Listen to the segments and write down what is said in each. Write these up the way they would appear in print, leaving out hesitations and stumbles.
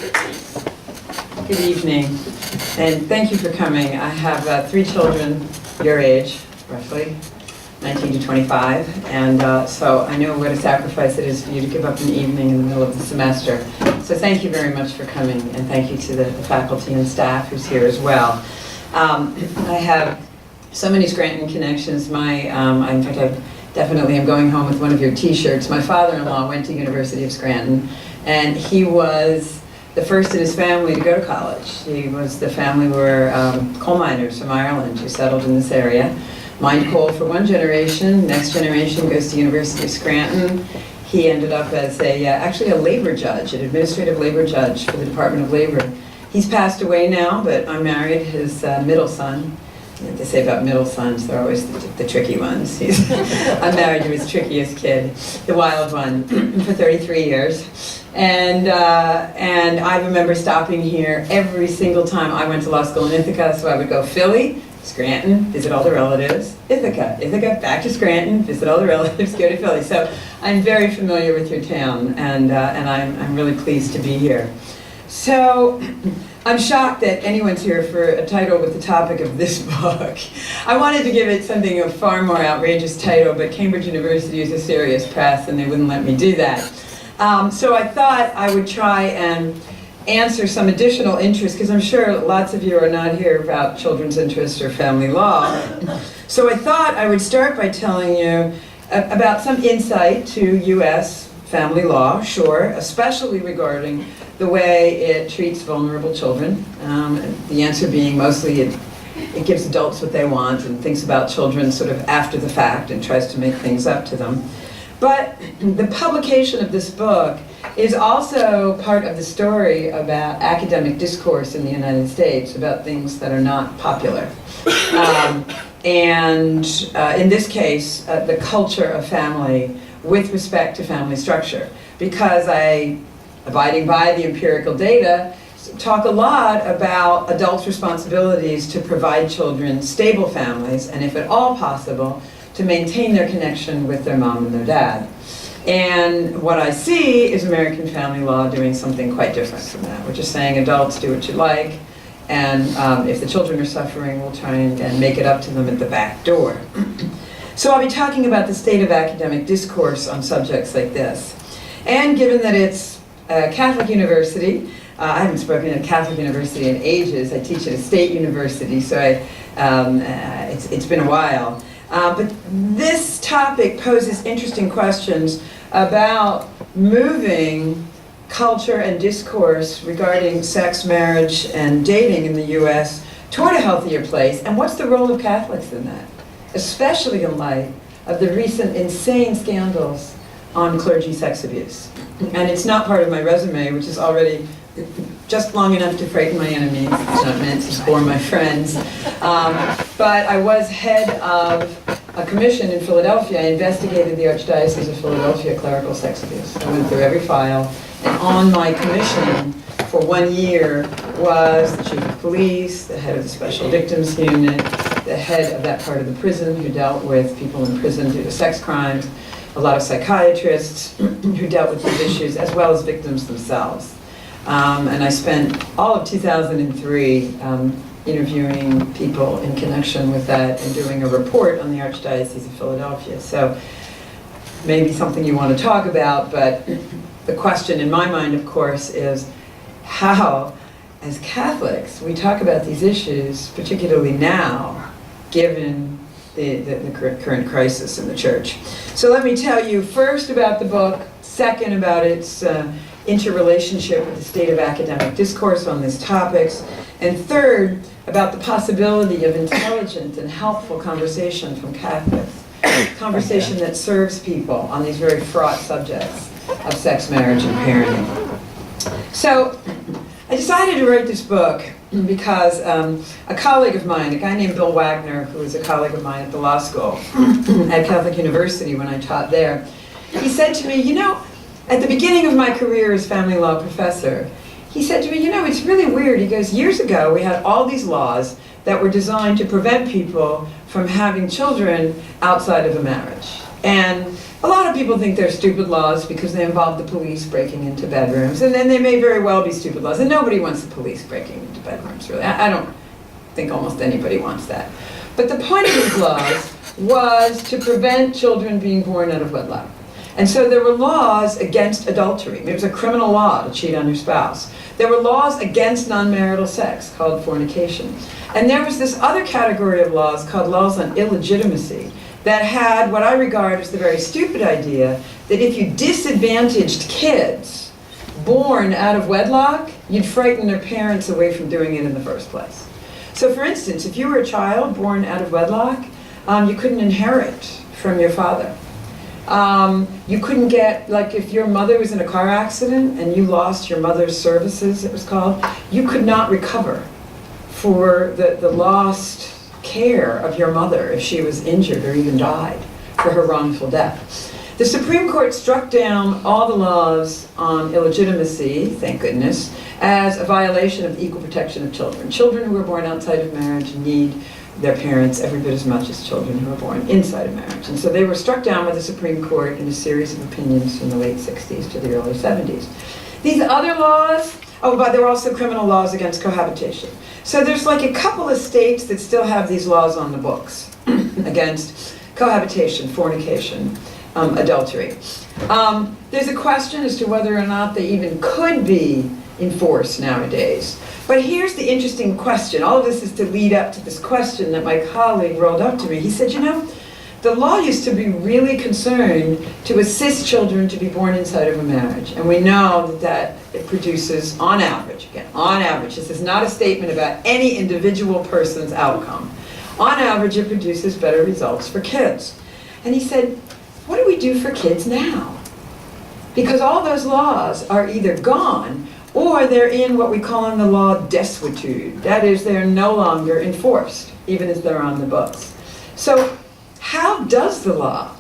Good evening, and thank you for coming. I have 3 children your age, roughly, 19 to 25, and so I know what a sacrifice it is for you to give up an evening in the middle of the semester. So thank you very much for coming, and thank you to the faculty and staff who's here as well. I have so many Scranton connections. In fact, I definitely am going home with one of your t-shirts. My father-in-law went to University of Scranton, and he was the first in his family to go to college. The family were coal miners from Ireland who settled in this area. Mined coal for one generation, next generation goes to University of Scranton. He ended up as actually a labor judge, an administrative labor judge for the Department of Labor. He's passed away now, but I married his middle son. They say about middle sons, they're always the tricky ones. I married his trickiest kid, the wild one, for 33 years. And I remember stopping here every single time I went to law school in Ithaca, so I would go Philly, Scranton, visit all the relatives, Ithaca, back to Scranton, visit all the relatives, go to Philly. So I'm very familiar with your town, and I'm really pleased to be here. So I'm shocked that anyone's here for a title with the topic of this book. I wanted to give it something of far more outrageous title, but Cambridge University is a serious press and they wouldn't let me do that. So I thought I would try and answer some additional interest, because I'm sure lots of you are not here about children's interests or family law. So I thought I would start by telling you about some insight to U.S. family law, sure, especially regarding the way it treats vulnerable children. The answer being mostly it gives adults what they want and thinks about children sort of after the fact and tries to make things up to them. But the publication of this book is also part of the story about academic discourse in the United States about things that are not popular. And in this case, the culture of family with respect to family structure. Because abiding by the empirical data, talk a lot about adults' responsibilities to provide children stable families, and if at all possible, to maintain their connection with their mom and their dad. And what I see is American family law doing something quite different from that. We're just saying adults do what you like, and if the children are suffering, we'll try and make it up to them at the back door. So I'll be talking about the state of academic discourse on subjects like this. And given that it's a Catholic university, I haven't spoken at a Catholic university in ages. I teach at a state university, so it's been a while. But this topic poses interesting questions about moving culture and discourse regarding sex, marriage, and dating in the U.S. toward a healthier place, and what's the role of Catholics in that, especially in light of the recent insane scandals on clergy sex abuse. And it's not part of my resume, which is already just long enough to frighten my enemies. It's not meant to bore my friends. But I was head of a commission in Philadelphia. I investigated the Archdiocese of Philadelphia clerical sex abuse. I went through every file. And on my commission for 1 year was the chief of police, the head of the special victims unit, the head of that part of the prison who dealt with people in prison due to sex crimes, a lot of psychiatrists who dealt with these issues, as well as victims themselves. And I spent all of 2003 interviewing people in connection with that and doing a report on the Archdiocese of Philadelphia. So maybe something you want to talk about, but the question in my mind, of course, is how, as Catholics, we talk about these issues, particularly now, given the current crisis in the church. So let me tell you first about the book, second about its interrelationship with the state of academic discourse on these topics, and third, about the possibility of intelligent and helpful conversation from Catholics, conversation that serves people on these very fraught subjects of sex, marriage, and parenting. So I decided to write this book because a colleague of mine, a guy named Bill Wagner, who was a colleague of mine at the law school at Catholic University when I taught there, he said to me, you know, at the beginning of my career as family law professor, he said to me, you know, it's really weird. He goes, years ago we had all these laws that were designed to prevent people from having children outside of a marriage. And A lot of people think they're stupid laws because they involve the police breaking into bedrooms, and then they may very well be stupid laws, and nobody wants the police breaking into bedrooms, really. I don't think almost anybody wants that. But the point of these laws was to prevent children being born out of wedlock. And so there were laws against adultery. It was a criminal law to cheat on your spouse. There were laws against non-marital sex, called fornication. And there was this other category of laws called laws on illegitimacy that had what I regard as the very stupid idea that if you disadvantaged kids born out of wedlock, you'd frighten their parents away from doing it in the first place. So for instance, if you were a child born out of wedlock, you couldn't inherit from your father. You couldn't get, like if your mother was in a car accident and you lost your mother's services, it was called, you could not recover for the lost care of your mother if she was injured or even died for her wrongful death. The Supreme Court struck down all the laws on illegitimacy, thank goodness, as a violation of the equal protection of children. Children who are born outside of marriage need their parents every bit as much as children who are born inside of marriage. And so they were struck down by the Supreme Court in a series of opinions from the late 60s to the early 70s. These other laws, but there were also criminal laws against cohabitation. So there's like a couple of states that still have these laws on the books against cohabitation, fornication, adultery. There's a question as to whether or not they even could be enforced nowadays. But here's the interesting question. All of this is to lead up to this question that my colleague rolled up to me. He said, you know, the law used to be really concerned to assist children to be born inside of a marriage. And we know that it produces, on average, again, on average, this is not a statement about any individual person's outcome. On average, it produces better results for kids. And he said, what do we do for kids now? Because all those laws are either gone or they're in what we call in the law desuetude. That is, they're no longer enforced, even as they're on the books. So how does the law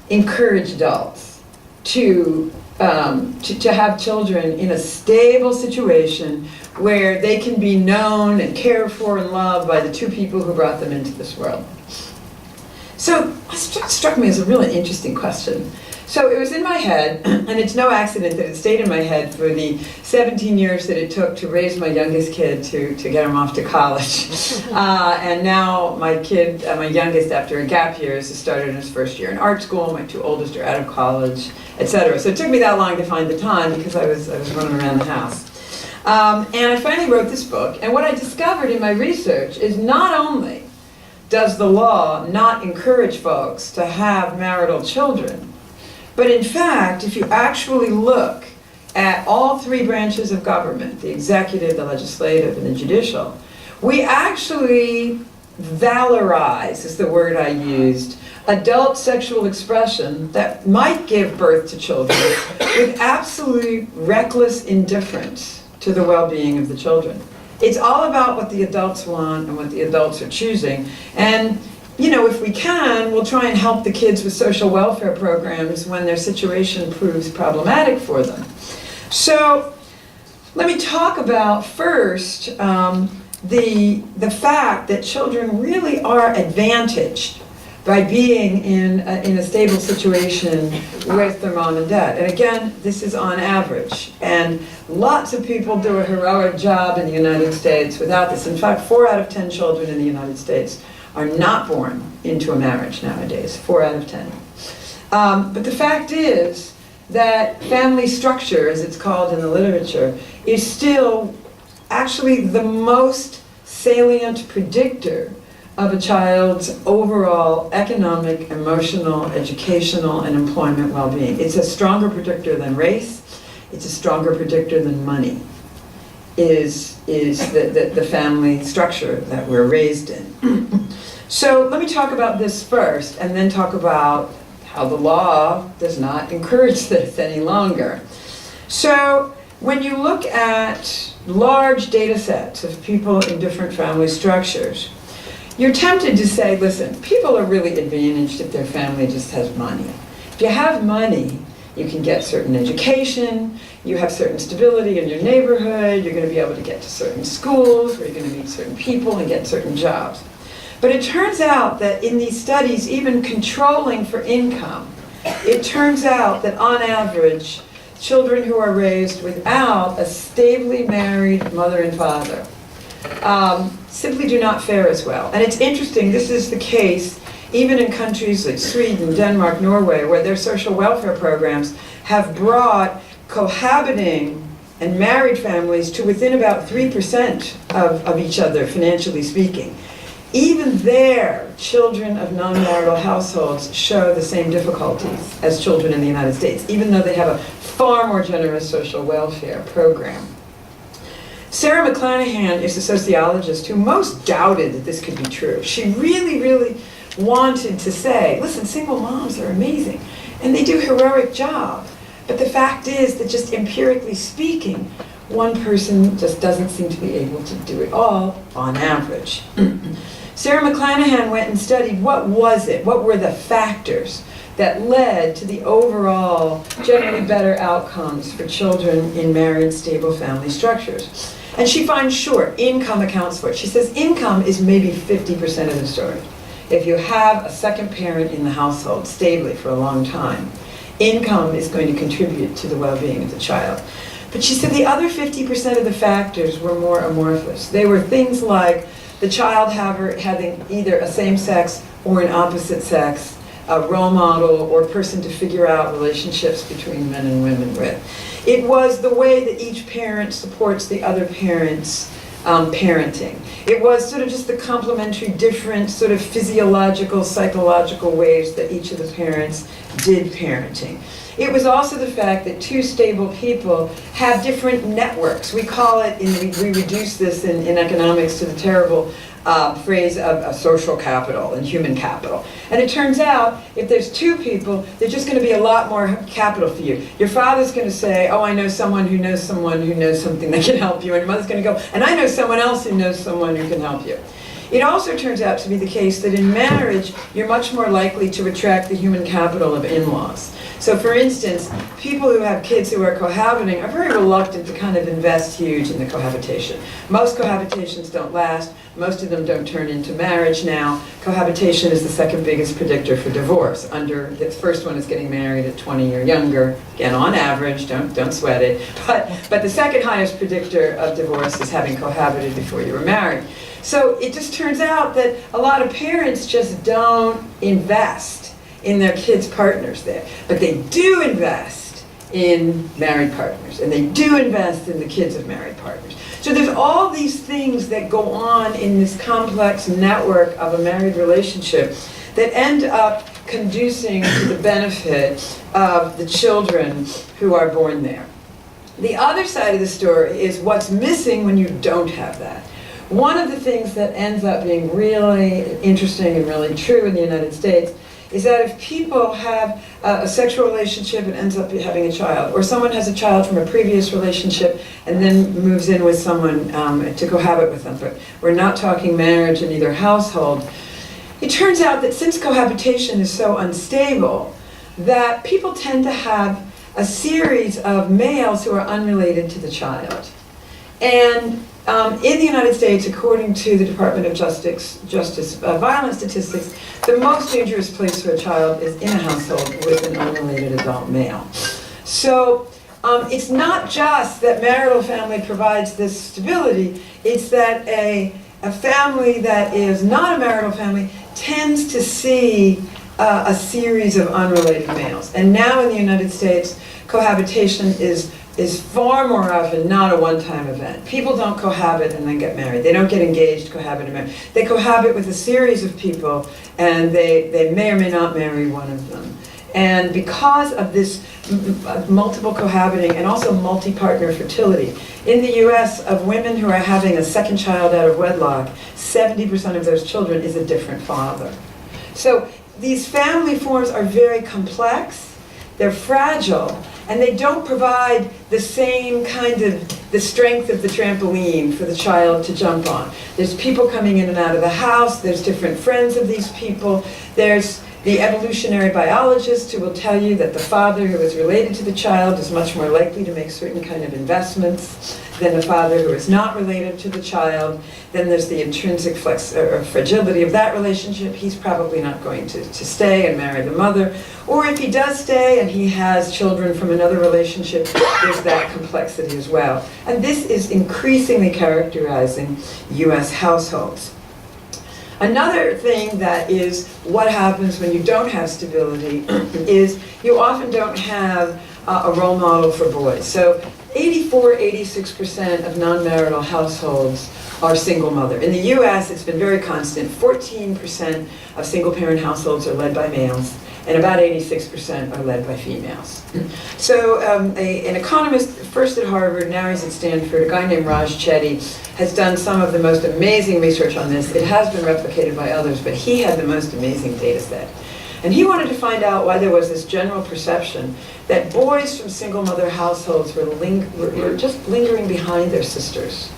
encourage adults to have children in a stable situation where they can be known and cared for and loved by the two people who brought them into this world? So it struck me as a really interesting question. So it was in my head, and it's no accident that it stayed in my head for the 17 years that it took to raise my youngest kid to get him off to college. And now my kid, my youngest, after a gap year, has started his first year in art school. My two oldest are out of college, etc. So it took me that long to find the time because I was running around the house. And I finally wrote this book. And what I discovered in my research is not only does the law not encourage folks to have marital children, but in fact, if you actually look at all three branches of government, the executive, the legislative, and the judicial, we actually valorize, is the word I used, adult sexual expression that might give birth to children with absolute reckless indifference to the well-being of the children. It's all about what the adults want and what the adults are choosing. And you know, if we can, we'll try and help the kids with social welfare programs when their situation proves problematic for them. So let me talk about first the fact that children really are advantaged by being in a stable situation with their mom and dad. And again, this is on average. And lots of people do a heroic job in the United States without this. In fact, 4 out of 10 children in the United States are not born into a marriage nowadays, 4 out of 10. But the fact is that family structure, as it's called in the literature, is still actually the most salient predictor of a child's overall economic, emotional, educational, and employment well-being. It's a stronger predictor than race. It's a stronger predictor than money. Is the family structure that we're raised in. So let me talk about this first, and then talk about how the law does not encourage this any longer. So when you look at large data sets of people in different family structures, you're tempted to say, listen, people are really advantaged if their family just has money. If you have money, you can get certain education, you have certain stability in your neighborhood, you're going to be able to get to certain schools, where you're going to meet certain people and get certain jobs. But it turns out that in these studies, even controlling for income it turns out that on average, children who are raised without a stably married mother and father simply do not fare as well. And it's interesting, this is the case even in countries like Sweden, Denmark, Norway, where their social welfare programs have brought cohabiting and married families to within about 3% of each other, financially speaking. Even there, children of non-marital households show the same difficulties as children in the United States, even though they have a far more generous social welfare program. Sarah McClanahan is the sociologist who most doubted that this could be true. She really, really wanted to say, listen, single moms are amazing, and they do a heroic job. But the fact is that just empirically speaking, one person just doesn't seem to be able to do it all on average. Sarah McClanahan went and studied what was it, what were the factors that led to the overall generally better outcomes for children in married, stable family structures. And she finds, sure, income accounts for it. She says income is maybe 50% of the story. If you have a second parent in the household stably for a long time, income is going to contribute to the well-being of the child. But she said the other 50% of the factors were more amorphous. They were things like the child having either a same-sex or an opposite-sex role model or person to figure out relationships between men and women with. It was the way that each parent supports the other parent's parenting. It was sort of just the complementary, different sort of physiological, psychological ways that each of the parents did parenting. It was also the fact that two stable people have different networks. We call it, we reduce this in economics to the terrible phrase of social capital and human capital. And it turns out, if there's two people, there's just going to be a lot more capital for you. Your father's going to say, oh, I know someone who knows someone who knows something that can help you. And your mother's going to go, and I know someone else who knows someone who can help you. It also turns out to be the case that in marriage, you're much more likely to attract the human capital of in-laws. So for instance, people who have kids who are cohabiting are very reluctant to kind of invest huge in the cohabitation. Most cohabitations don't last. Most of them don't turn into marriage now. Cohabitation is the second biggest predictor for divorce. The first one is getting married at 20 or younger. Again, on average, don't sweat it. But the second highest predictor of divorce is having cohabited before you were married. So it just turns out that a lot of parents just don't invest in their kids' partners there. But they do invest in married partners, and they do invest in the kids of married partners. So there's all these things that go on in this complex network of a married relationship that end up conducing to the benefit of the children who are born there. The other side of the story is what's missing when you don't have that. One of the things that ends up being really interesting and really true in the United States is that if people have a sexual relationship and ends up having a child, or someone has a child from a previous relationship and then moves in with someone to cohabit with them, but we're not talking marriage in either household, it turns out that since cohabitation is so unstable, that people tend to have a series of males who are unrelated to the child. And in the United States, according to the Department of Justice violence statistics, the most dangerous place for a child is in a household with an unrelated adult male. So it's not just that marital family provides this stability, it's that a family that is not a marital family tends to see a series of unrelated males. And now in the United States, cohabitation is far more often not a one-time event. People don't cohabit and then get married. They don't get engaged, cohabit, and marry. They cohabit with a series of people, and they may or may not marry one of them. And because of this multiple cohabiting and also multi-partner fertility, in the US, of women who are having a second child out of wedlock, 70% of those children is a different father. So these family forms are very complex, they're fragile, and they don't provide the same kind of the strength of the trampoline for the child to jump on. There's people coming in and out of the house, there's different friends of these people, there's the evolutionary biologist who will tell you that the father who is related to the child is much more likely to make certain kind of investments than the father who is not related to the child. Then there's the intrinsic fragility of that relationship. He's probably not going to stay and marry the mother. Or if he does stay and he has children from another relationship, there's that complexity as well. And this is increasingly characterizing US households. Another thing that is what happens when you don't have stability is you often don't have a role model for boys. So 86% of non-marital households are single mother. In the US, it's been very constant. 14% of single-parent households are led by males, and about 86% are led by females. So an economist, first at Harvard, now he's at Stanford, a guy named Raj Chetty, has done some of the most amazing research on this. It has been replicated by others, but he had the most amazing data set. And he wanted to find out why there was this general perception that boys from single mother households were just lingering behind their sisters.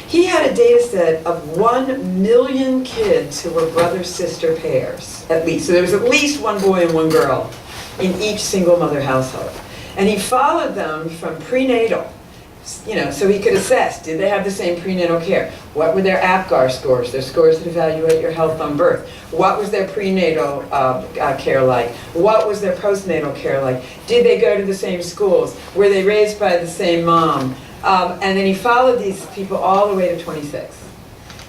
He had a data set of 1 million kids who were brother-sister pairs, at least. So there was at least one boy and one girl in each single mother household. And he followed them from prenatal, so he could assess, did they have the same prenatal care? What were their APGAR scores, their scores that evaluate your health on birth? What was their prenatal care like? What was their postnatal care like? Did they go to the same schools? Were they raised by the same mom? And then he followed these people all the way to 26.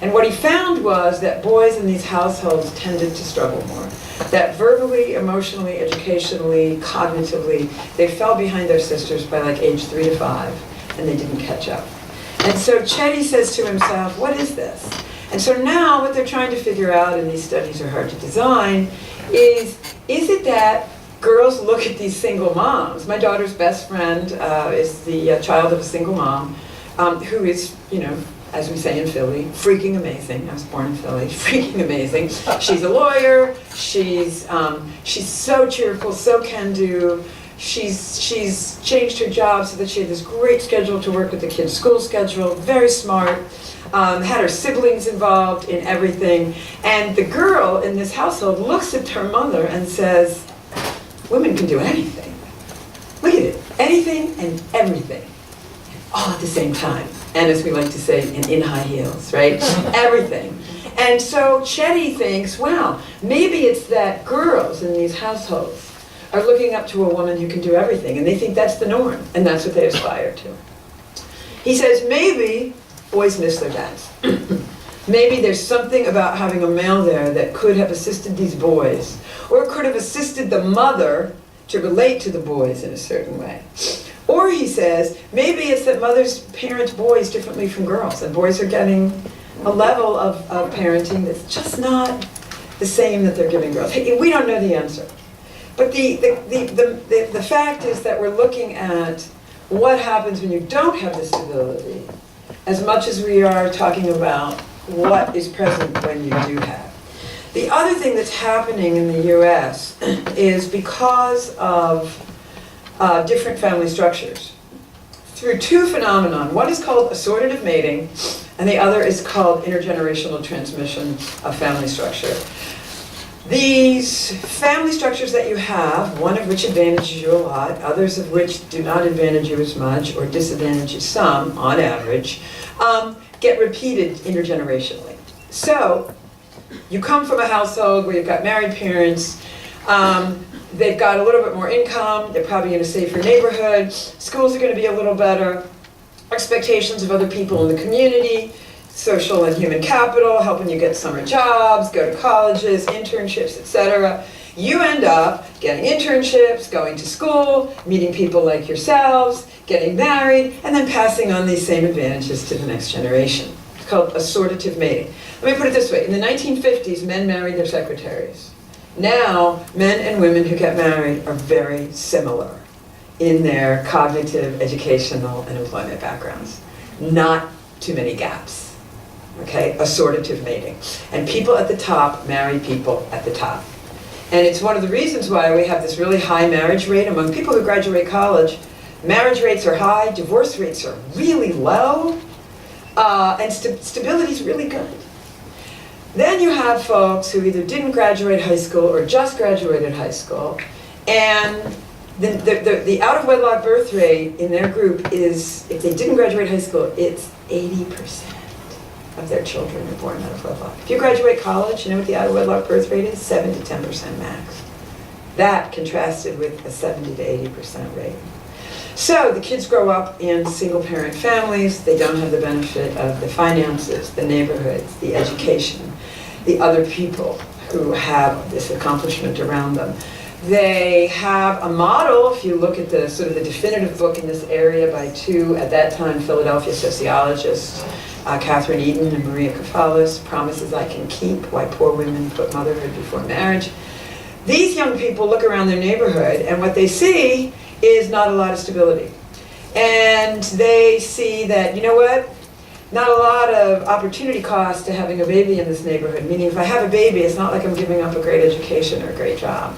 And what he found was that boys in these households tended to struggle more. That verbally, emotionally, educationally, cognitively, they fell behind their sisters by like age 3 to 5. And they didn't catch up. And so Chetty says to himself, what is this? And so now what they're trying to figure out, and these studies are hard to design, is it that girls look at these single moms? My daughter's best friend is the child of a single mom who is, as we say in Philly, freaking amazing. I was born in Philly, freaking amazing. She's a lawyer, she's so cheerful, so can-do. She's changed her job so that she had this great schedule to work with the kids' school schedule, very smart, had her siblings involved in everything. And the girl in this household looks at her mother and says, women can do anything. Look at it, anything and everything, all at the same time. And as we like to say, in high heels, right? Everything. And so Chetty thinks, wow, maybe it's that girls in these households are looking up to a woman who can do everything, and they think that's the norm, and that's what they aspire to. He says maybe boys miss their dads. Maybe there's something about having a male there that could have assisted these boys, or could have assisted the mother to relate to the boys in a certain way. Or he says, maybe it's that mothers parent boys differently from girls, and boys are getting a level of parenting that's just not the same that they're giving girls. We don't know the answer. But the fact is that we're looking at what happens when you don't have this stability, as much as we are talking about what is present when you do have. The other thing that's happening in the US is because of different family structures, through two phenomena. One is called assortative mating, and the other is called intergenerational transmission of family structure. These family structures that you have, one of which advantages you a lot, others of which do not advantage you as much or disadvantage you some, on average, get repeated intergenerationally. So you come from a household where you've got married parents, they've got a little bit more income, they're probably in a safer neighborhood, schools are going to be a little better, expectations of other people in the community, social and human capital, helping you get summer jobs, go to colleges, internships, etc. You end up getting internships, going to school, meeting people like yourselves, getting married, and then passing on these same advantages to the next generation. It's called assortative mating. Let me put it this way. In the 1950s, men married their secretaries. Now, men and women who get married are very similar in their cognitive, educational, and employment backgrounds. Not too many gaps. Okay, assortative mating. And people at the top marry people at the top. And it's one of the reasons why we have this really high marriage rate among people who graduate college. Marriage rates are high, divorce rates are really low, and stability is really good. Then you have folks who either didn't graduate high school or just graduated high school, and the out-of-wedlock birth rate in their group is, if they didn't graduate high school, it's 80% of their children are born out of wedlock. If you graduate college, you know what the out-of-wedlock birth rate is? 7 to 10% max. That contrasted with a 70 to 80% rate. So the kids grow up in single-parent families. They don't have the benefit of the finances, the neighborhoods, the education, the other people who have this accomplishment around them. They have a model, if you look at the sort of the definitive book in this area by two, at that time, Philadelphia sociologists, Catherine Eden and Maria Kafalis, Promises I Can Keep, Why Poor Women Put Motherhood Before Marriage. These young people look around their neighborhood, and what they see is not a lot of stability. And they see that, you know what? Not a lot of opportunity cost to having a baby in this neighborhood, meaning if I have a baby, it's not like I'm giving up a great education or a great job.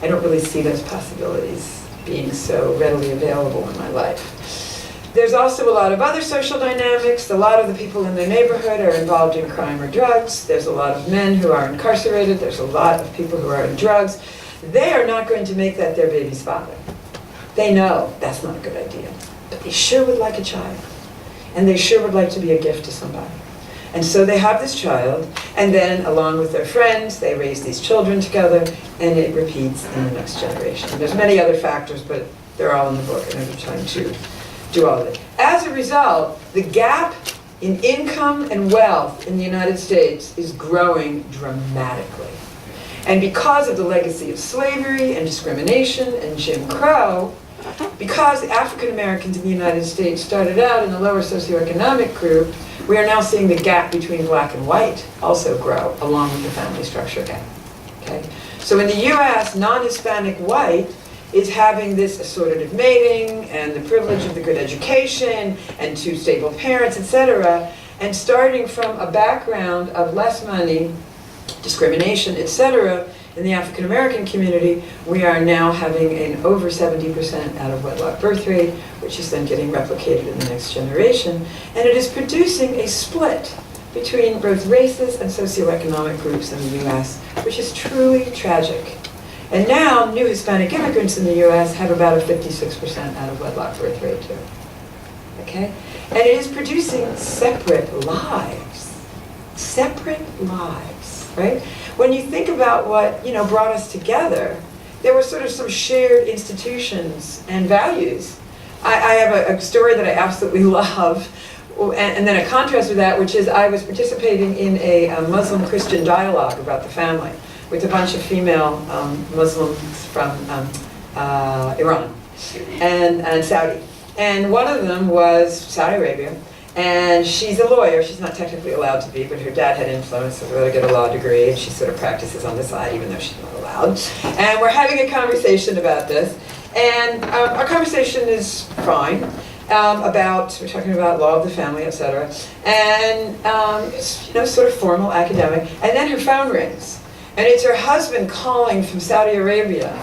I don't really see those possibilities being so readily available in my life. There's also a lot of other social dynamics. A lot of the people in their neighborhood are involved in crime or drugs. There's a lot of men who are incarcerated. There's a lot of people who are in drugs. They are not going to make that their baby's father. They know that's not a good idea. But they sure would like a child. And they sure would like to be a gift to somebody. And so they have this child, and then along with their friends, they raise these children together, and it repeats in the next generation. And there's many other factors, but they're all in the book, and I'm trying to do all of it. As a result, the gap in income and wealth in the United States is growing dramatically. And because of the legacy of slavery and discrimination and Jim Crow, because African Americans in the United States started out in the lower socioeconomic group, we are now seeing the gap between black and white also grow along with the family structure gap. Okay? So in the US, non-Hispanic white is having this assortative mating and the privilege of the good education and two stable parents, etc. And starting from a background of less money, discrimination, etc., in the African American community, we are now having an over 70% out-of-wedlock birth rate, which is then getting replicated in the next generation. And it is producing a split between both races and socioeconomic groups in the US, which is truly tragic. And now, new Hispanic immigrants in the US have about a 56% out-of-wedlock birth rate too. Okay? And it is producing separate lives. Separate lives, right? When you think about what, brought us together, there were sort of some shared institutions and values. I have a story that I absolutely love, and then a contrast with that, which is I was participating in a Muslim-Christian dialogue about the family with a bunch of female Muslims from Iran and Saudi. And one of them was Saudi Arabia. And she's a lawyer. She's not technically allowed to be, but her dad had influence, so they're going to get a law degree, and she sort of practices on the side, even though she's not allowed. And we're having a conversation about this. And our conversation is fine. We're talking about law of the family, etc. And it's, sort of formal, academic. And then her phone rings. And it's her husband calling from Saudi Arabia.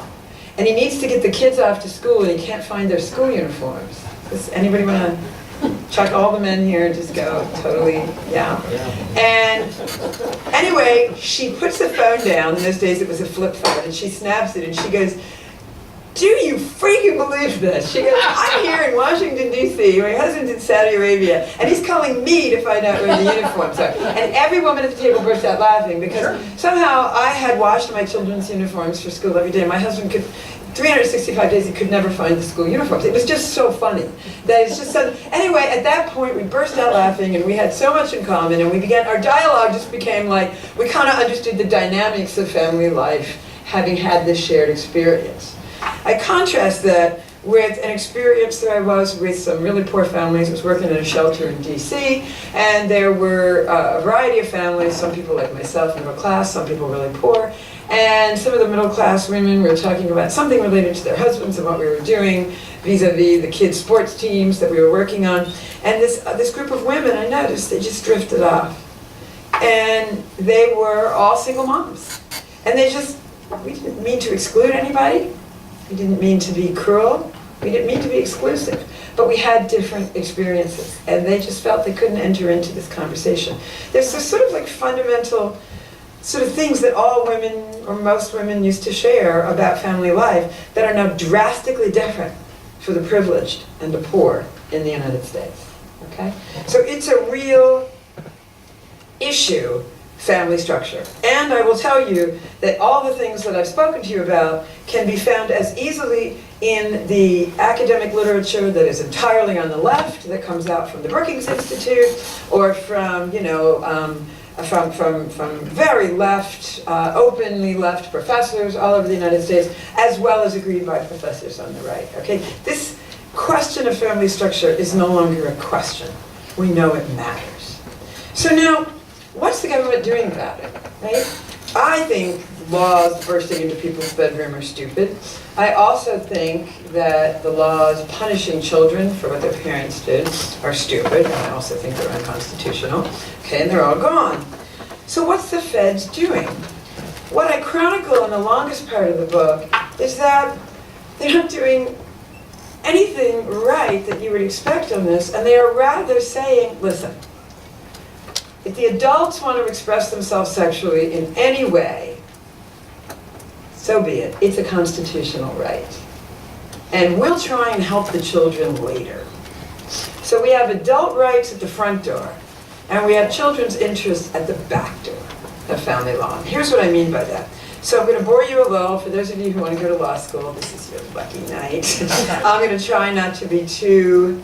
And he needs to get the kids off to school, and he can't find their school uniforms. Does anybody want to chuck all the men here and just go totally, yeah. And anyway, she puts the phone down. In those days it was a flip phone, and she snaps it and she goes, "Do you freaking believe this?" She goes, "I'm here in Washington, D.C. My husband's in Saudi Arabia, and he's calling me to find out where the uniforms are." And every woman at the table burst out laughing because somehow I had washed my children's uniforms for school every day. My husband could, 365 days, he could never find the school uniforms. It was just so funny. That it's just so, anyway, at that point, we burst out laughing, and we had so much in common, and our dialogue just became like, we kind of understood the dynamics of family life, having had this shared experience. I contrast that with an experience that I was with some really poor families. I was working in a shelter in DC, and there were a variety of families, some people like myself, middle class, some people really poor, and some of the middle class women were talking about something related to their husbands and what we were doing vis-a-vis the kids' sports teams that we were working on. And this group of women, I noticed, they just drifted off. And they were all single moms. And we didn't mean to exclude anybody. We didn't mean to be cruel. We didn't mean to be exclusive. But we had different experiences. And they just felt they couldn't enter into this conversation. There's this sort of like fundamental sort of things that all women, or most women, used to share about family life that are now drastically different for the privileged and the poor in the United States. Okay? So it's a real issue, family structure. And I will tell you that all the things that I've spoken to you about can be found as easily in the academic literature that is entirely on the left, that comes out from the Brookings Institute, or from, you know, from very left, openly left professors all over the United States, as well as agreed by professors on the right. Okay, this question of family structure is no longer a question. We know it matters. So now, what's the government doing about it, right? I think laws bursting into people's bedroom are stupid. I also think that the laws punishing children for what their parents did are stupid, and I also think they're unconstitutional. Okay, and they're all gone. So what's the feds doing? What I chronicle in the longest part of the book is that they're not doing anything right that you would expect on this, and they are rather saying, listen, if the adults want to express themselves sexually in any way, so be it. It's a constitutional right. And we'll try and help the children later. So we have adult rights at the front door, and we have children's interests at the back door of family law. And here's what I mean by that. So I'm going to bore you a little. For those of you who want to go to law school, this is your lucky night. I'm going to try not to be too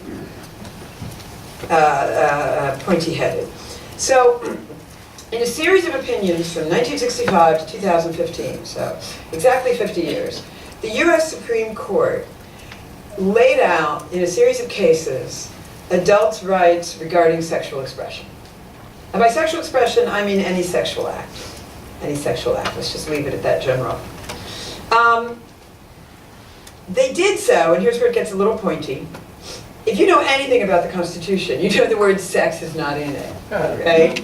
pointy-headed. So, in a series of opinions from 1965 to 2015, so exactly 50 years, the US Supreme Court laid out, in a series of cases, adults' rights regarding sexual expression. And by sexual expression, I mean any sexual act. Any sexual act. Let's just leave it at that general. They did so, and here's where it gets a little pointy. If you know anything about the Constitution, you know the word sex is not in it, right?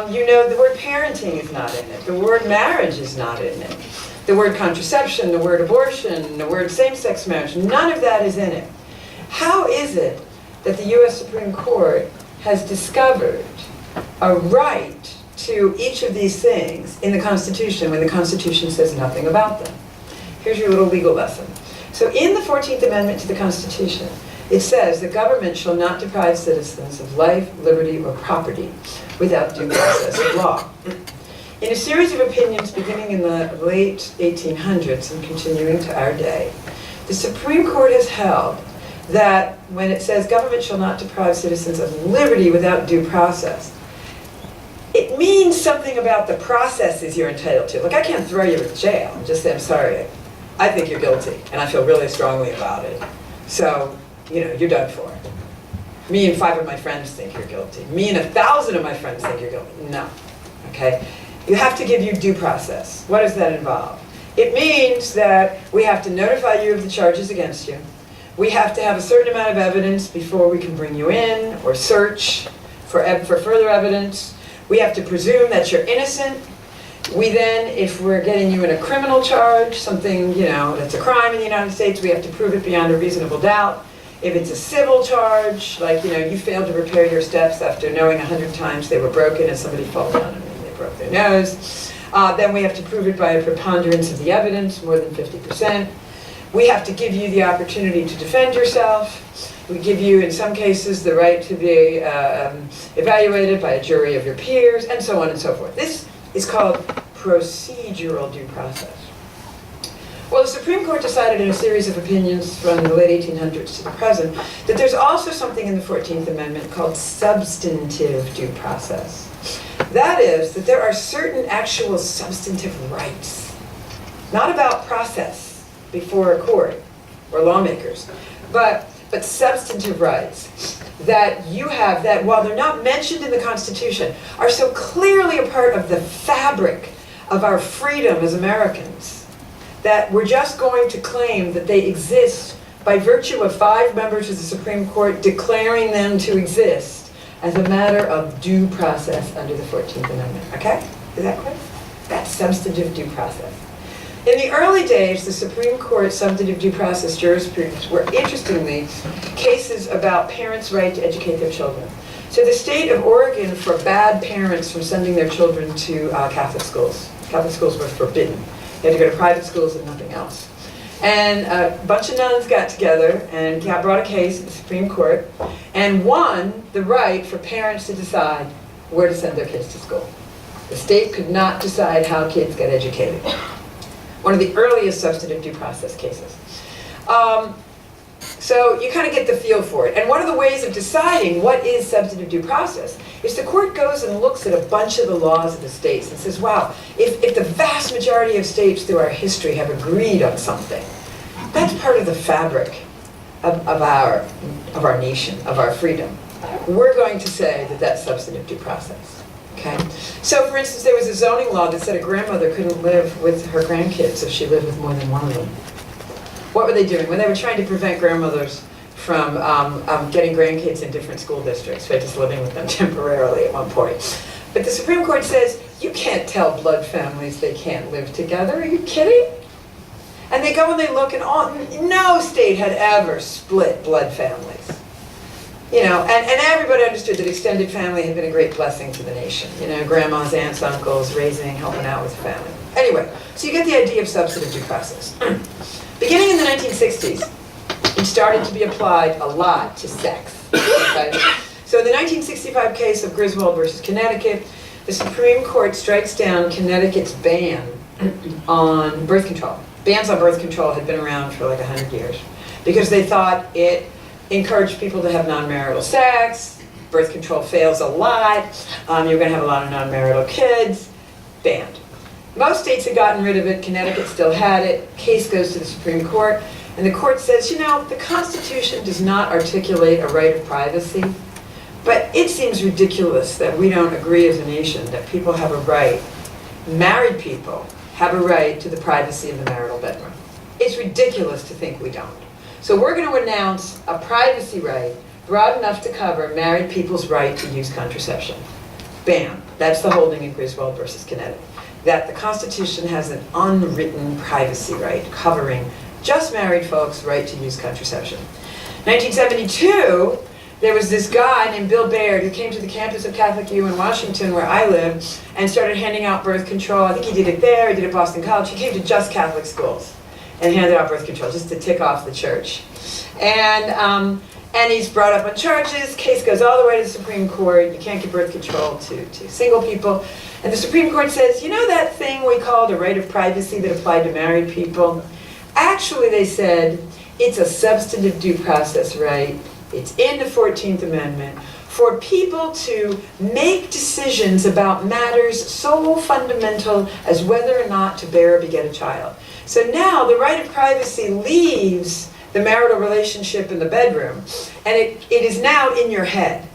You know the word parenting is not in it. The word marriage is not in it. The word contraception, the word abortion, the word same-sex marriage, none of that is in it. How is it that the US Supreme Court has discovered a right to each of these things in the Constitution when the Constitution says nothing about them? Here's your little legal lesson. So in the 14th Amendment to the Constitution, it says the government shall not deprive citizens of life, liberty, or property without due process of law. In a series of opinions beginning in the late 1800s and continuing to our day, the Supreme Court has held that when it says government shall not deprive citizens of liberty without due process, it means something about the processes you're entitled to. Like, I can't throw you in jail and just say, I'm sorry, I think you're guilty, and I feel really strongly about it. So, you know, you're done for. Me and 5 of my friends think you're guilty. Me and 1,000 of my friends think you're guilty. No, okay? You have to give you due process. What does that involve? It means that we have to notify you of the charges against you. We have to have a certain amount of evidence before we can bring you in or search for further evidence. We have to presume that you're innocent. We then, if we're getting you in a criminal charge, something, you know, that's a crime in the United States, we have to prove it beyond a reasonable doubt. If it's a civil charge, like, you know, you failed to repair your steps after knowing 100 times they were broken and somebody fell down and they broke their nose, then we have to prove it by a preponderance of the evidence, more than 50%. We have to give you the opportunity to defend yourself. We give you, in some cases, the right to be evaluated by a jury of your peers, and so on and so forth. This is called procedural due process. Well, the Supreme Court decided in a series of opinions from the late 1800s to the present that there's also something in the 14th Amendment called substantive due process. That is, that there are certain actual substantive rights, not about process before a court or lawmakers, but substantive rights that you have that, while they're not mentioned in the Constitution, are so clearly a part of the fabric of our freedom as Americans, that we're just going to claim that they exist by virtue of 5 members of the Supreme Court declaring them to exist as a matter of due process under the 14th Amendment. Okay? Is that clear? That's substantive due process. In the early days, the Supreme Court substantive due process jurisprudence were, interestingly, cases about parents' right to educate their children. So the state of Oregon forbade parents from sending their children to Catholic schools. Catholic schools were forbidden. They had to go to private schools and nothing else. And a bunch of nuns got together and brought a case at the Supreme Court and won the right for parents to decide where to send their kids to school. The state could not decide how kids get educated. One of the earliest substantive due process cases. So you kind of get the feel for it. And one of the ways of deciding what is substantive due process is the court goes and looks at a bunch of the laws of the states and says, wow, if the vast majority of states through our history have agreed on something, that's part of the fabric of our nation, of our freedom. We're going to say that that's substantive due process. Okay? So for instance, there was a zoning law that said a grandmother couldn't live with her grandkids if she lived with more than one of them. What were they doing? Well, they were trying to prevent grandmothers from getting grandkids in different school districts, by just living with them temporarily at one point. But the Supreme Court says, you can't tell blood families they can't live together. Are you kidding? And they go and they look, and no state had ever split blood families. You know, and everybody understood that extended family had been a great blessing to the nation. You know, grandmas, aunts, uncles, raising, helping out with the family. Anyway, so you get the idea of substantive due process. Beginning in the 1960s, it started to be applied a lot to sex. Okay? So in the 1965 case of Griswold versus Connecticut, the Supreme Court strikes down Connecticut's ban on birth control. Bans on birth control had been around for like 100 years because they thought it encouraged people to have non-marital sex. Birth control fails a lot. You're going to have a lot of non-marital kids. Banned. Most states had gotten rid of it. Connecticut still had it. Case goes to the Supreme Court, and the court says, you know, the Constitution does not articulate a right of privacy, but it seems ridiculous that we don't agree as a nation that people have a right, married people have a right to the privacy of the marital bedroom. It's ridiculous to think we don't. So we're going to announce a privacy right broad enough to cover married people's right to use contraception. Bam. That's the holding in Griswold versus Connecticut. That the Constitution has an unwritten privacy right covering just married folks' right to use contraception. 1972, there was this guy named Bill Baird who came to the campus of Catholic U in Washington, where I live, and started handing out birth control. I think he did it there, he did it at Boston College. He came to just Catholic schools and handed out birth control just to tick off the church. And he's brought up on charges. Case goes all the way to the Supreme Court. You can't give birth control to single people. And the Supreme Court says, you know that thing we called a right of privacy that applied to married people? Actually, they said, it's a substantive due process right. It's in the 14th Amendment for people to make decisions about matters so fundamental as whether or not to bear or beget a child. So now the right of privacy leaves the marital relationship in the bedroom, and it is now in your head.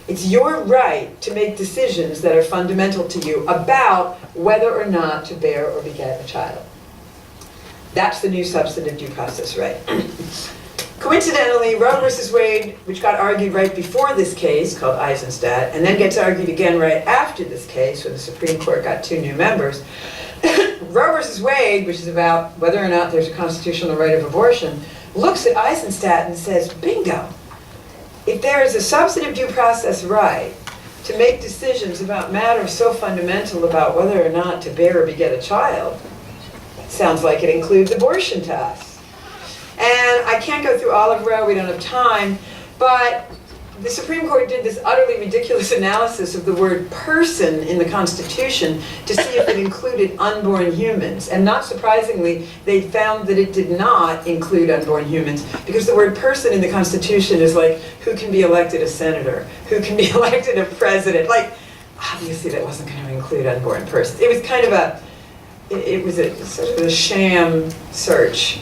It's your right to make decisions that are fundamental to you about whether or not to bear or beget a child. That's the new substantive due process right. Coincidentally, Roe versus Wade, which got argued right before this case, called Eisenstadt, and then gets argued again right after this case, when the Supreme Court got 2 new members, Roe versus Wade, which is about whether or not there's a constitutional right of abortion, looks at Eisenstadt and says, bingo, if there is a substantive due process right to make decisions about matters so fundamental about whether or not to bear or beget a child, it sounds like it includes abortion to us. And I can't go through all of Roe, we don't have time, but the Supreme Court did this utterly ridiculous analysis of the word person in the Constitution to see if it included unborn humans. And not surprisingly, they found that it did not include unborn humans, because the word person in the Constitution is like, who can be elected a senator? Who can be elected a president? Like, obviously that wasn't going to include unborn persons. It was kind of it was a sort of a sham search.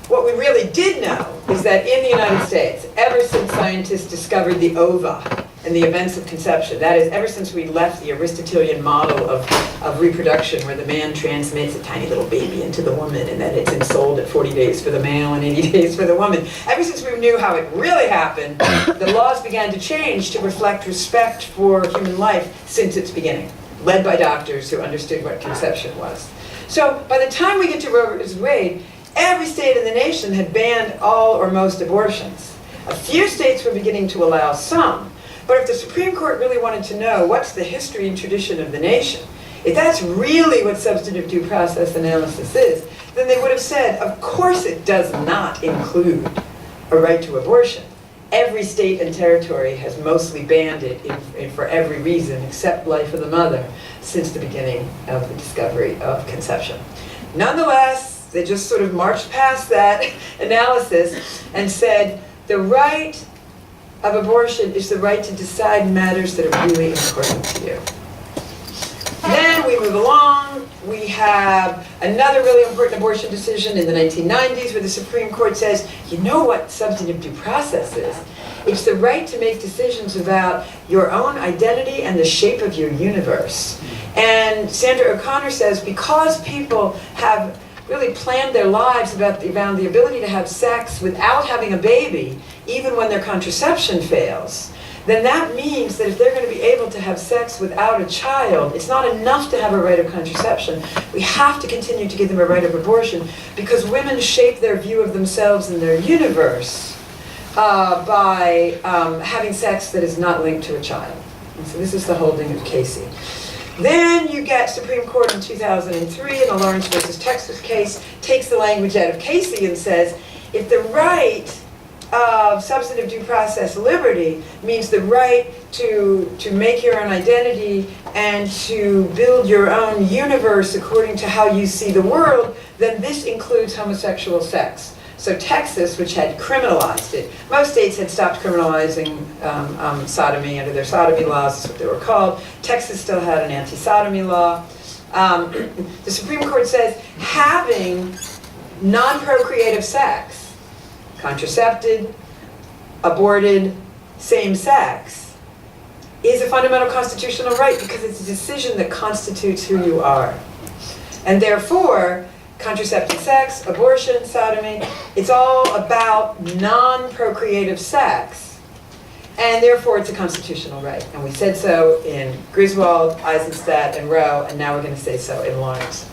What we really did know is that in the United States, ever since scientists discovered the ova and the events of conception, that is, ever since we left the Aristotelian model of reproduction, where the man transmits a tiny little baby into the woman and then it's ensouled at 40 days for the male and 80 days for the woman, ever since we knew how it really happened, the laws began to change to reflect respect for human life since its beginning, led by doctors who understood what conception was. So by the time we get to Roe v. Wade, every state in the nation had banned all or most abortions. A few states were beginning to allow some. But if the Supreme Court really wanted to know what's the history and tradition of the nation, if that's really what substantive due process analysis is, then they would have said, of course it does not include a right to abortion. Every state and territory has mostly banned it for every reason except life of the mother since the beginning of the discovery of conception. Nonetheless, they just sort of marched past that analysis and said the right of abortion is the right to decide matters that are really important to you. Then we move along. We have another really important abortion decision in the 1990s where the Supreme Court says, you know what substantive due process is? It's the right to make decisions about your own identity and the shape of your universe. And Sandra O'Connor says, because people have really planned their lives around the ability to have sex without having a baby, even when their contraception fails, then that means that if they're going to be able to have sex without a child, it's not enough to have a right of contraception. We have to continue to give them a right of abortion because women shape their view of themselves and their universe by having sex that is not linked to a child. And so this is the holding of Casey. Then you get Supreme Court in 2003 in the Lawrence versus Texas case, takes the language out of Casey and says, if the right of substantive due process liberty means the right to make your own identity and to build your own universe according to how you see the world, then this includes homosexual sex. So Texas, which had criminalized it, most states had stopped criminalizing sodomy under their sodomy laws, that's what they were called. Texas still had an anti-sodomy law. The Supreme Court says having non-procreative sex, contracepted, aborted, same sex, is a fundamental constitutional right because it's a decision that constitutes who you are. And therefore, contraceptive sex, abortion, sodomy, it's all about non-procreative sex. And therefore, it's a constitutional right. And we said so in Griswold, Eisenstadt, and Roe, and now we're going to say so in Lawrence.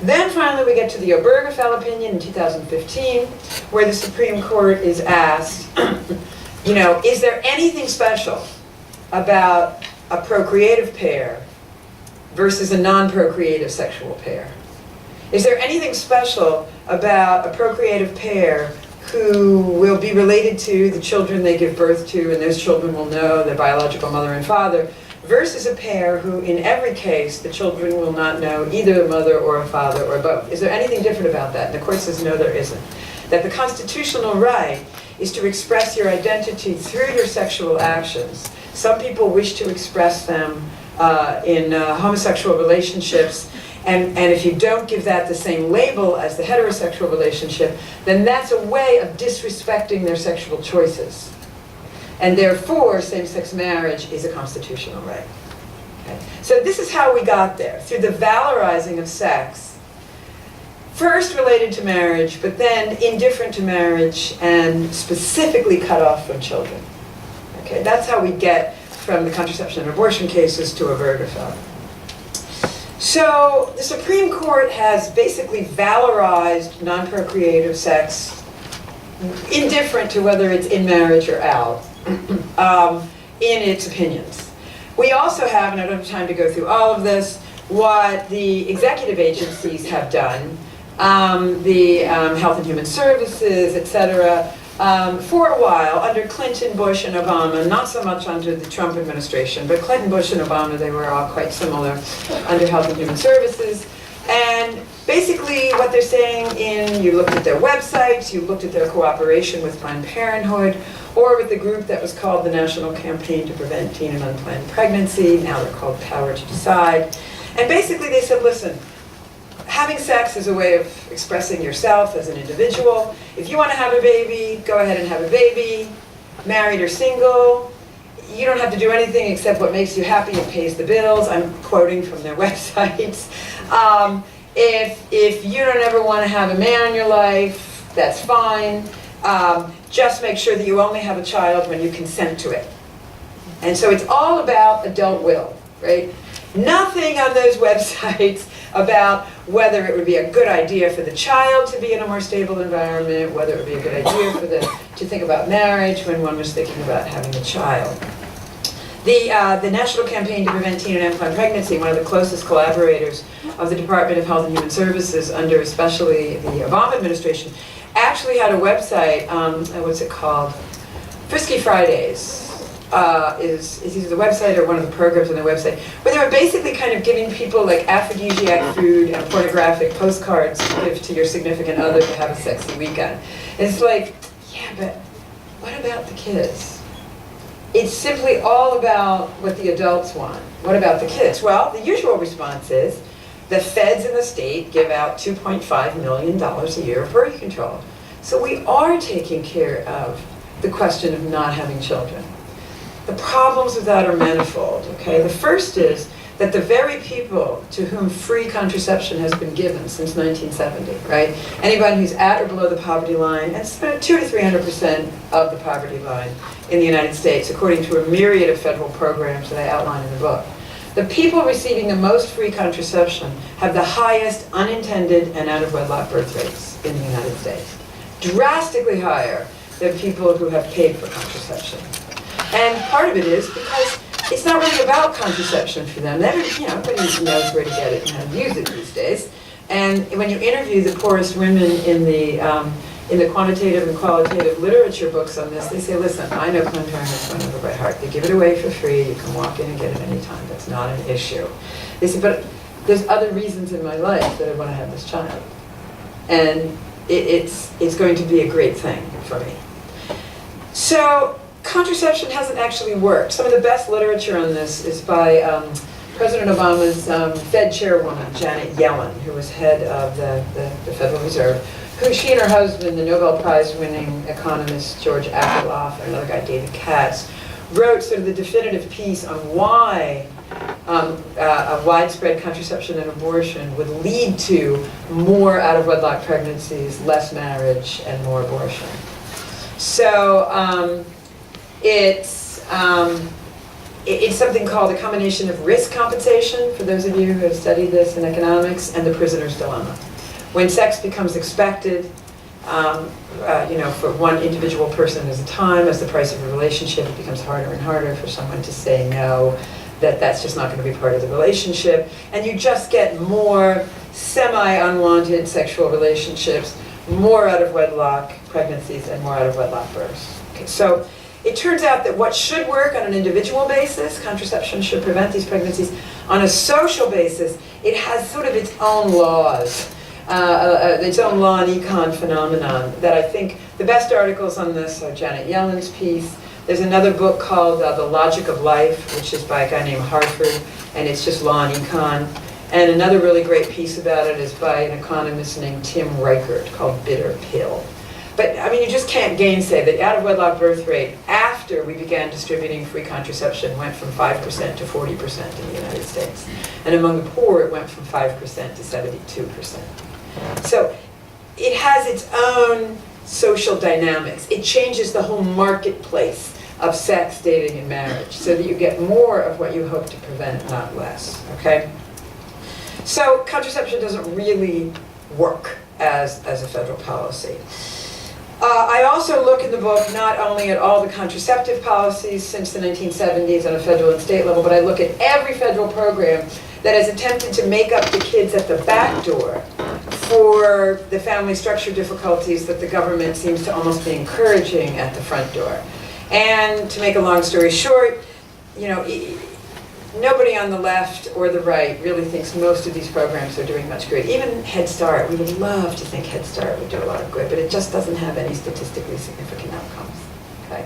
Then finally, we get to the Obergefell opinion in 2015, where the Supreme Court is asked, is there anything special about a procreative pair versus a non-procreative sexual pair? Is there anything special about a procreative pair who will be related to the children they give birth to, and those children will know their biological mother and father, versus a pair who, in every case, the children will not know either a mother or a father or both? Is there anything different about that? And the court says, no, there isn't. That the constitutional right is to express your identity through your sexual actions. Some people wish to express them in homosexual relationships, and if you don't give that the same label as the heterosexual relationship, then that's a way of disrespecting their sexual choices. And therefore, same-sex marriage is a constitutional right. Okay? So this is how we got there, through the valorizing of sex, first related to marriage, but then indifferent to marriage and specifically cut off from children. Okay? That's how we get from the contraception and abortion cases to Obergefell. So the Supreme Court has basically valorized non-procreative sex, indifferent to whether it's in marriage or out, in its opinions. We also have, and I don't have time to go through all of this, what the executive agencies have done, the Health and Human Services, etc., for a while, under Clinton, Bush, and Obama, not so much under the Trump administration, but Clinton, Bush, and Obama, they were all quite similar under Health and Human Services. And basically what they're saying you looked at their websites, you looked at their cooperation with Planned Parenthood, or with the group that was called the National Campaign to Prevent Teen and Unplanned Pregnancy, now they're called Power to Decide. And basically they said, listen, having sex is a way of expressing yourself as an individual. If you want to have a baby, go ahead and have a baby, married or single. You don't have to do anything except what makes you happy and pays the bills. I'm quoting from their websites. If you don't ever want to have a man in your life, that's fine. Just make sure that you only have a child when you consent to it. And so it's all about adult will, right? Nothing on those websites about whether it would be a good idea for the child to be in a more stable environment, whether it would be a good idea for to think about marriage when one was thinking about having a child. The National Campaign to Prevent Teen and Unplanned Pregnancy, one of the closest collaborators of the Department of Health and Human Services under especially the Obama administration, actually had a website, what's it called? Frisky Fridays is either the website or one of the programs on their website, where they were basically kind of giving people like aphrodisiac food and pornographic postcards to give to your significant other to have a sexy weekend. And it's like, yeah, but what about the kids? It's simply all about what the adults want. What about the kids? Well, the usual response is the feds in the state give out $2.5 million a year of birth control. So we are taking care of the question of not having children. The problems with that are manifold, okay? The first is that the very people to whom free contraception has been given since 1970, right? Anybody who's at or below the poverty line, and it's about 200 to 300% of the poverty line in the United States, according to a myriad of federal programs that I outline in the book. The people receiving the most free contraception have the highest unintended and out-of-wedlock birth rates in the United States. Drastically higher than people who have paid for contraception. And part of it is because it's not really about contraception for them. Everybody knows where to get it and how to use it these days. And when you interview the poorest women in the quantitative and qualitative literature books on this, they say, listen, I know Planned Parenthood's going over by heart. They give it away for free. You can walk in and get it anytime. That's not an issue. They say, but there's other reasons in my life that I want to have this child. And it's going to be a great thing for me. So contraception hasn't actually worked. Some of the best literature on this is by President Obama's Fed chairwoman, Janet Yellen, who was head of the Federal Reserve, who she and her husband, the Nobel Prize-winning economist George Akerlof, and another guy, David Katz, wrote sort of the definitive piece on why a widespread contraception and abortion would lead to more out-of-wedlock pregnancies, less marriage, and more abortion. So it's something called a combination of risk compensation, for those of you who have studied this in economics, and the prisoner's dilemma. When sex becomes expected, for one individual person at a time, as the price of a relationship, it becomes harder and harder for someone to say no, that's just not going to be part of the relationship. And you just get more semi-unwanted sexual relationships, more out-of-wedlock pregnancies, and more out-of-wedlock births. Okay, so it turns out that what should work on an individual basis, contraception should prevent these pregnancies, on a social basis, it has sort of its own laws. Its own law and econ phenomenon that I think the best articles on this are Janet Yellen's piece. There's another book called The Logic of Life, which is by a guy named Hartford, and it's just law and econ. And another really great piece about it is by an economist named Tim Reichert called Bitter Pill. But I mean, you just can't gainsay the out-of-wedlock birth rate after we began distributing free contraception went from 5% to 40% in the United States. And among the poor, it went from 5% to 72%. So it has its own social dynamics. It changes the whole marketplace of sex, dating, and marriage so that you get more of what you hope to prevent, not less, okay? So contraception doesn't really work as a federal policy. I also look in the book not only at all the contraceptive policies since the 1970s on a federal and state level, but I look at every federal program that has attempted to make up the kids at the back door for the family structure difficulties that the government seems to almost be encouraging at the front door. And to make a long story short, nobody on the left or the right really thinks most of these programs are doing much good. Even Head Start, we would love to think Head Start would do a lot of good, but it just doesn't have any statistically significant outcomes. Okay.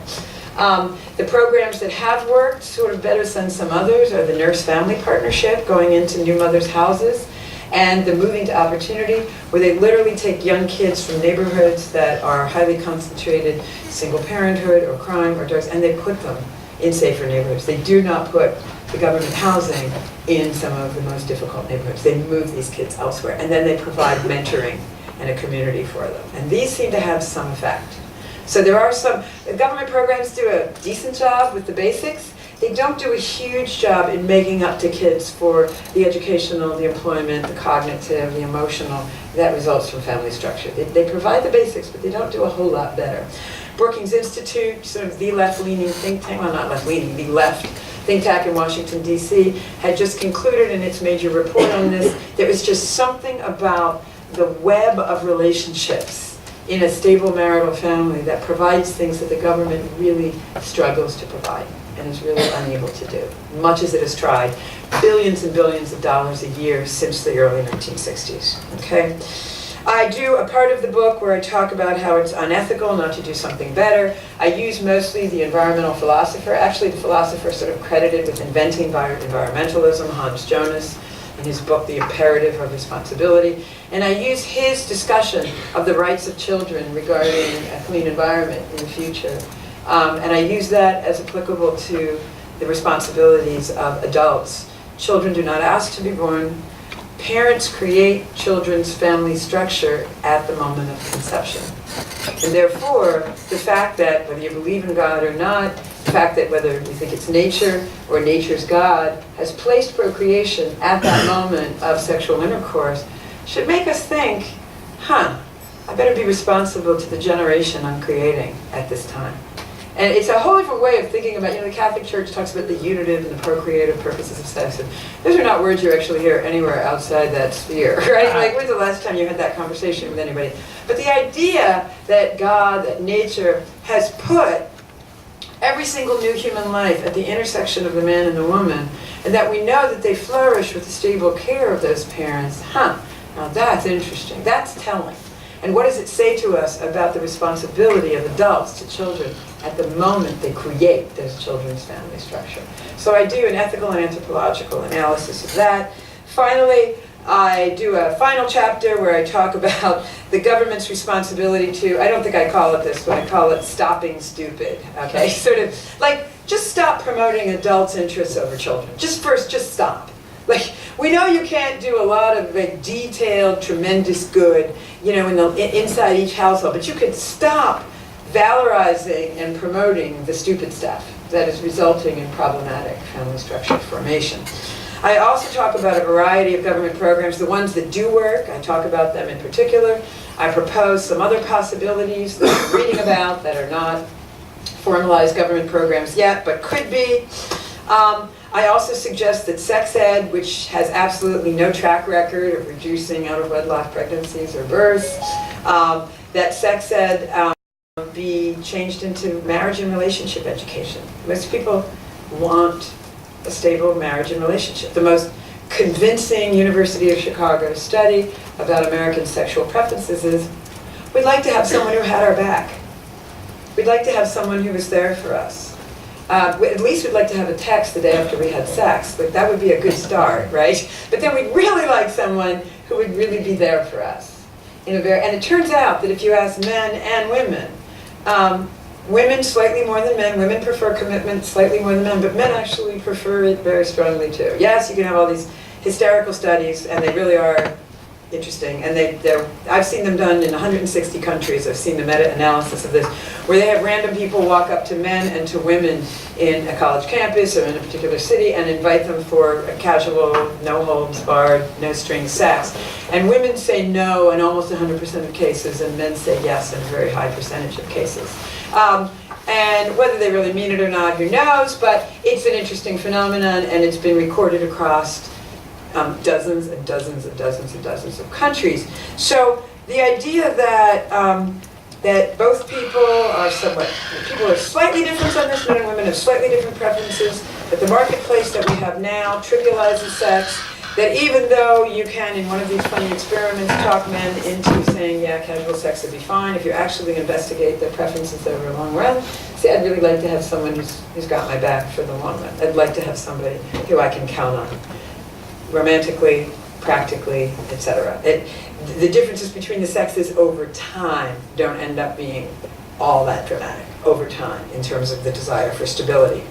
The programs that have worked sort of better than some others are the Nurse-Family Partnership, going into new mothers' houses, and the Moving to Opportunity, where they literally take young kids from neighborhoods that are highly concentrated, single parenthood or crime or drugs, and they put them in safer neighborhoods. They do not put the government housing in some of the most difficult neighborhoods. They move these kids elsewhere, and then they provide mentoring and a community for them. And these seem to have some effect. So there are some, the government programs do a decent job with the basics, they don't do a huge job in making up to kids for the educational, the employment, the cognitive, the emotional that results from family structure. They provide the basics, but they don't do a whole lot better. Brookings Institute, sort of the left-leaning think tank, well, not left-leaning, the left think tank in Washington, D.C., had just concluded in its major report on this, there was just something about the web of relationships in a stable marital family that provides things that the government really struggles to provide and is really unable to do, much as it has tried. Billions and billions of dollars a year since the early 1960s, okay? I do a part of the book where I talk about how it's unethical not to do something better. I use mostly the environmental philosopher, actually the philosopher sort of credited with inventing environmentalism, Hans Jonas, in his book, The Imperative of Responsibility. And I use his discussion of the rights of children regarding a clean environment in the future. And I use that as applicable to the responsibilities of adults. Children do not ask to be born. Parents create children's family structure at the moment of conception. And therefore, the fact that whether you believe in God or not, the fact that whether you think it's nature or nature's God has placed procreation at that moment of sexual intercourse should make us think, I better be responsible to the generation I'm creating at this time. And it's a whole different way of thinking about, the Catholic Church talks about the unitive and the procreative purposes of sex. And those are not words you actually hear anywhere outside that sphere, right? Like, when's the last time you had that conversation with anybody? But the idea that God, that nature, has put every single new human life at the intersection of the man and the woman, and that we know that they flourish with the stable care of those parents, now that's interesting. That's telling. And what does it say to us about the responsibility of adults to children at the moment they create those children's family structure? So I do an ethical and anthropological analysis of that. Finally, I do a final chapter where I talk about the government's responsibility to, I don't think I call it this, but I call it stopping stupid, okay? Sort of like, just stop promoting adults' interests over children. Just stop. Like, we know you can't do a lot of detailed, tremendous good, inside each household, but you could stop valorizing and promoting the stupid stuff that is resulting in problematic family structure formation. I also talk about a variety of government programs, the ones that do work. I talk about them in particular. I propose some other possibilities that I'm reading about that are not formalized government programs yet, but could be. I also suggest that sex ed, which has absolutely no track record of reducing out-of-wedlock pregnancies or births, that sex ed be changed into marriage and relationship education. Most people want a stable marriage and relationship. The most convincing University of Chicago study about American sexual preferences is we'd like to have someone who had our back. We'd like to have someone who was there for us. At least we'd like to have a text the day after we had sex. Like, that would be a good start, right? But then we'd really like someone who would really be there for us. And it turns out that if you ask men and women, women slightly more than men, women prefer commitment slightly more than men, but men actually prefer it very strongly too. Yes, you can have all these hysterical studies, and they really are interesting, and I've seen them done in 160 countries. I've seen the meta-analysis of this, where they have random people walk up to men and to women in a college campus or in a particular city and invite them for a casual, no-holds-barred, no-strings sex. And women say no in almost 100% of cases, and men say yes in a very high percentage of cases. And whether they really mean it or not, who knows, but it's an interesting phenomenon, and it's been recorded across dozens and dozens and dozens and dozens of countries. So the idea that that both people are slightly different on this, men and women have slightly different preferences, that the marketplace that we have now trivializes sex, that even though you can, in one of these funny experiments, talk men into saying, yeah, casual sex would be fine, if you actually investigate their preferences over a long run, say, I'd really like to have someone who's got my back for the long run. I'd like to have somebody who I can count on. Romantically, practically, etc. The differences between the sexes over time don't end up being all that dramatic over time in terms of the desire for stability.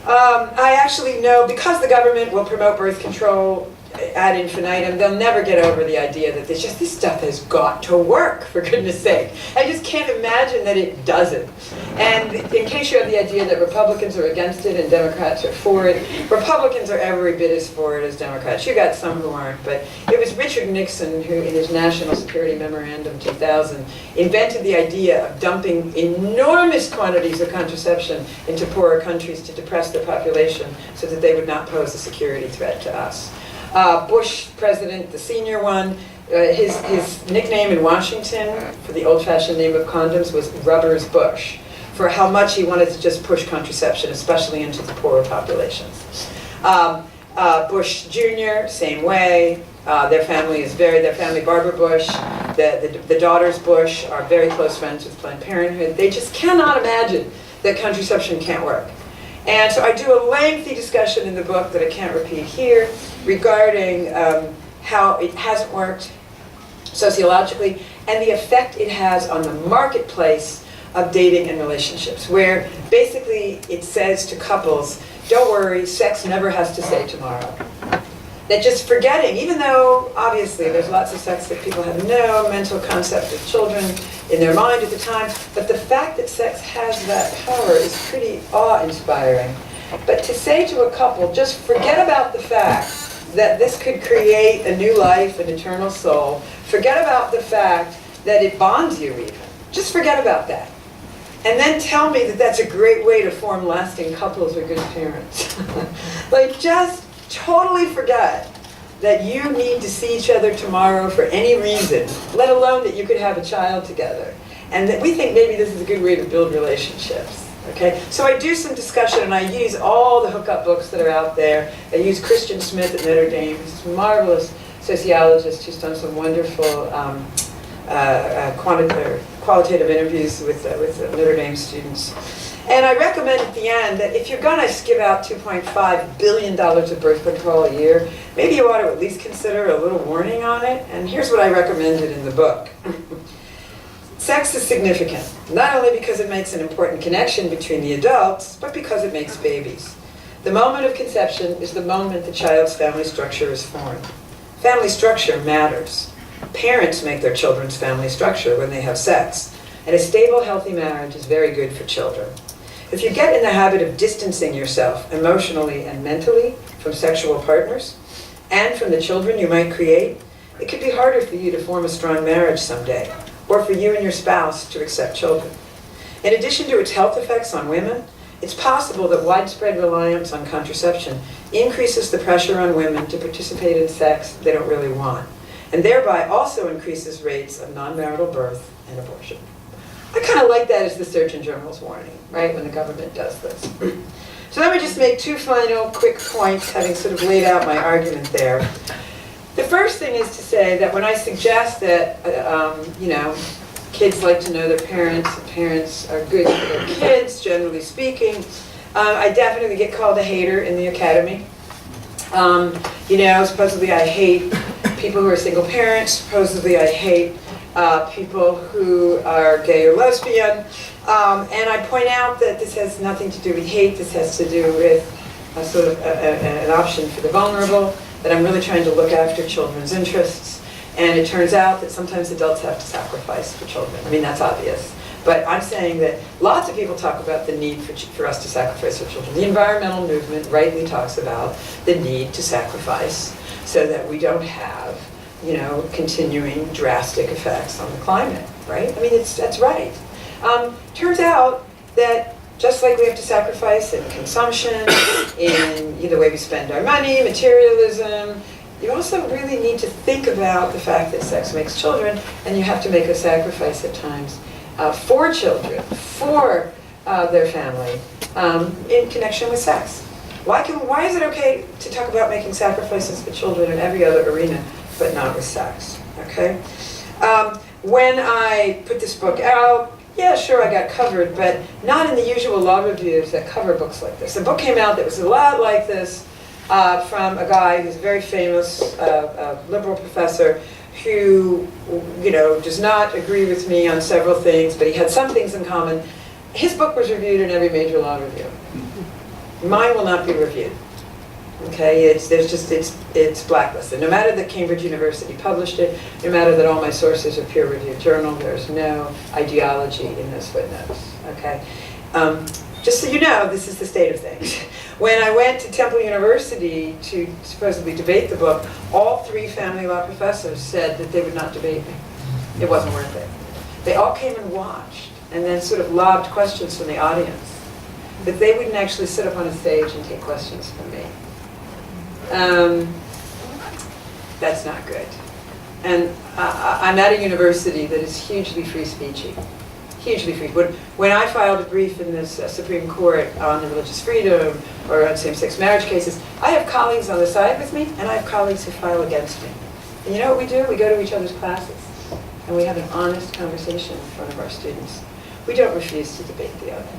I actually know, because the government will promote birth control ad infinitum, they'll never get over the idea that there's just, this stuff has got to work, for goodness sake. I just can't imagine that it doesn't. And in case you have the idea that Republicans are against it and Democrats are for it, Republicans are every bit as for it as Democrats. You got some who aren't, but it was Richard Nixon who, in his National Security Memorandum 2000, invented the idea of dumping enormous quantities of contraception into poorer countries to depress their population so that they would not pose a security threat to us. Bush president, the senior one, his nickname in Washington for the old-fashioned name of condoms was Rubbers Bush, for how much he wanted to just push contraception, especially into the poorer populations. Bush Jr., same way. Their family, Barbara Bush, the daughters Bush are very close friends with Planned Parenthood. They just cannot imagine that contraception can't work. And so I do a lengthy discussion in the book that I can't repeat here regarding how it hasn't worked sociologically and the effect it has on the marketplace of dating and relationships, where basically it says to couples, don't worry, sex never has to say tomorrow. That just forgetting, even though obviously there's lots of sex that people have no mental concept of children in their mind at the time, but the fact that sex has that power is pretty awe-inspiring. But to say to a couple, just forget about the fact that this could create a new life, an eternal soul, forget about the fact that it bonds you even, just forget about that. And then tell me that that's a great way to form lasting couples or good parents. Like, just totally forget that you need to see each other tomorrow for any reason, let alone that you could have a child together. And that we think maybe this is a good way to build relationships. Okay? So I do some discussion, and I use all the hookup books that are out there. I use Christian Smith at Notre Dame, who's a marvelous sociologist who's done some wonderful qualitative interviews with Notre Dame students. And I recommend at the end that if you're going to give out $2.5 billion of birth control a year, maybe you ought to at least consider a little warning on it. And here's what I recommended in the book. Sex is significant, not only because it makes an important connection between the adults, but because it makes babies. The moment of conception is the moment the child's family structure is formed. Family structure matters. Parents make their children's family structure when they have sex. And a stable, healthy marriage is very good for children. If you get in the habit of distancing yourself emotionally and mentally from sexual partners and from the children you might create, it could be harder for you to form a strong marriage someday, or for you and your spouse to accept children. In addition to its health effects on women, it's possible that widespread reliance on contraception increases the pressure on women to participate in sex they don't really want, and thereby also increases rates of non-marital birth and abortion. I kind of like that as the Surgeon General's warning, right, when the government does this. So let me just make two final quick points, having sort of laid out my argument there. The first thing is to say that when I suggest that, kids like to know their parents, and parents are good for their kids, generally speaking, I definitely get called a hater in the academy. Supposedly I hate people who are single parents, supposedly I hate people who are gay or lesbian, and I point out that this has nothing to do with hate. This has to do with a sort of an option for the vulnerable, that I'm really trying to look after children's interests, and it turns out that sometimes adults have to sacrifice for children. I mean, that's obvious. But I'm saying that lots of people talk about the need for us to sacrifice for children. The environmental movement rightly talks about the need to sacrifice so that we don't have continuing drastic effects on the climate, right? I mean, that's right. Turns out that just like we have to sacrifice in consumption, in the way we spend our money, materialism, you also really need to think about the fact that sex makes children, and you have to make a sacrifice at times for children, for their family, in connection with sex. Why is it okay to talk about making sacrifices for children in every other arena, but not with sex, okay? When I put this book out, yeah, sure, I got covered, but not in the usual law reviews that cover books like this. A book came out that was a lot like this from a guy who's a very famous liberal professor who, does not agree with me on several things, but he had some things in common. His book was reviewed in every major law review. Mine will not be reviewed. Okay, it's blacklisted. No matter that Cambridge University published it, no matter that all my sources are peer-reviewed journal, there's no ideology in those footnotes. Okay, just so you know, this is the state of things. When I went to Temple University to supposedly debate the book, all 3 family law professors said that they would not debate me. It wasn't worth it. They all came and watched, and then sort of lobbed questions from the audience, but they wouldn't actually sit up on a stage and take questions from me. That's not good. And I'm at a university that is hugely free speechy. Hugely free. When I filed a brief in this Supreme Court on religious freedom or on same-sex marriage cases, I have colleagues on the side with me, and I have colleagues who file against me. And you know what we do? We go to each other's classes, and we have an honest conversation in front of our students. We don't refuse to debate the other.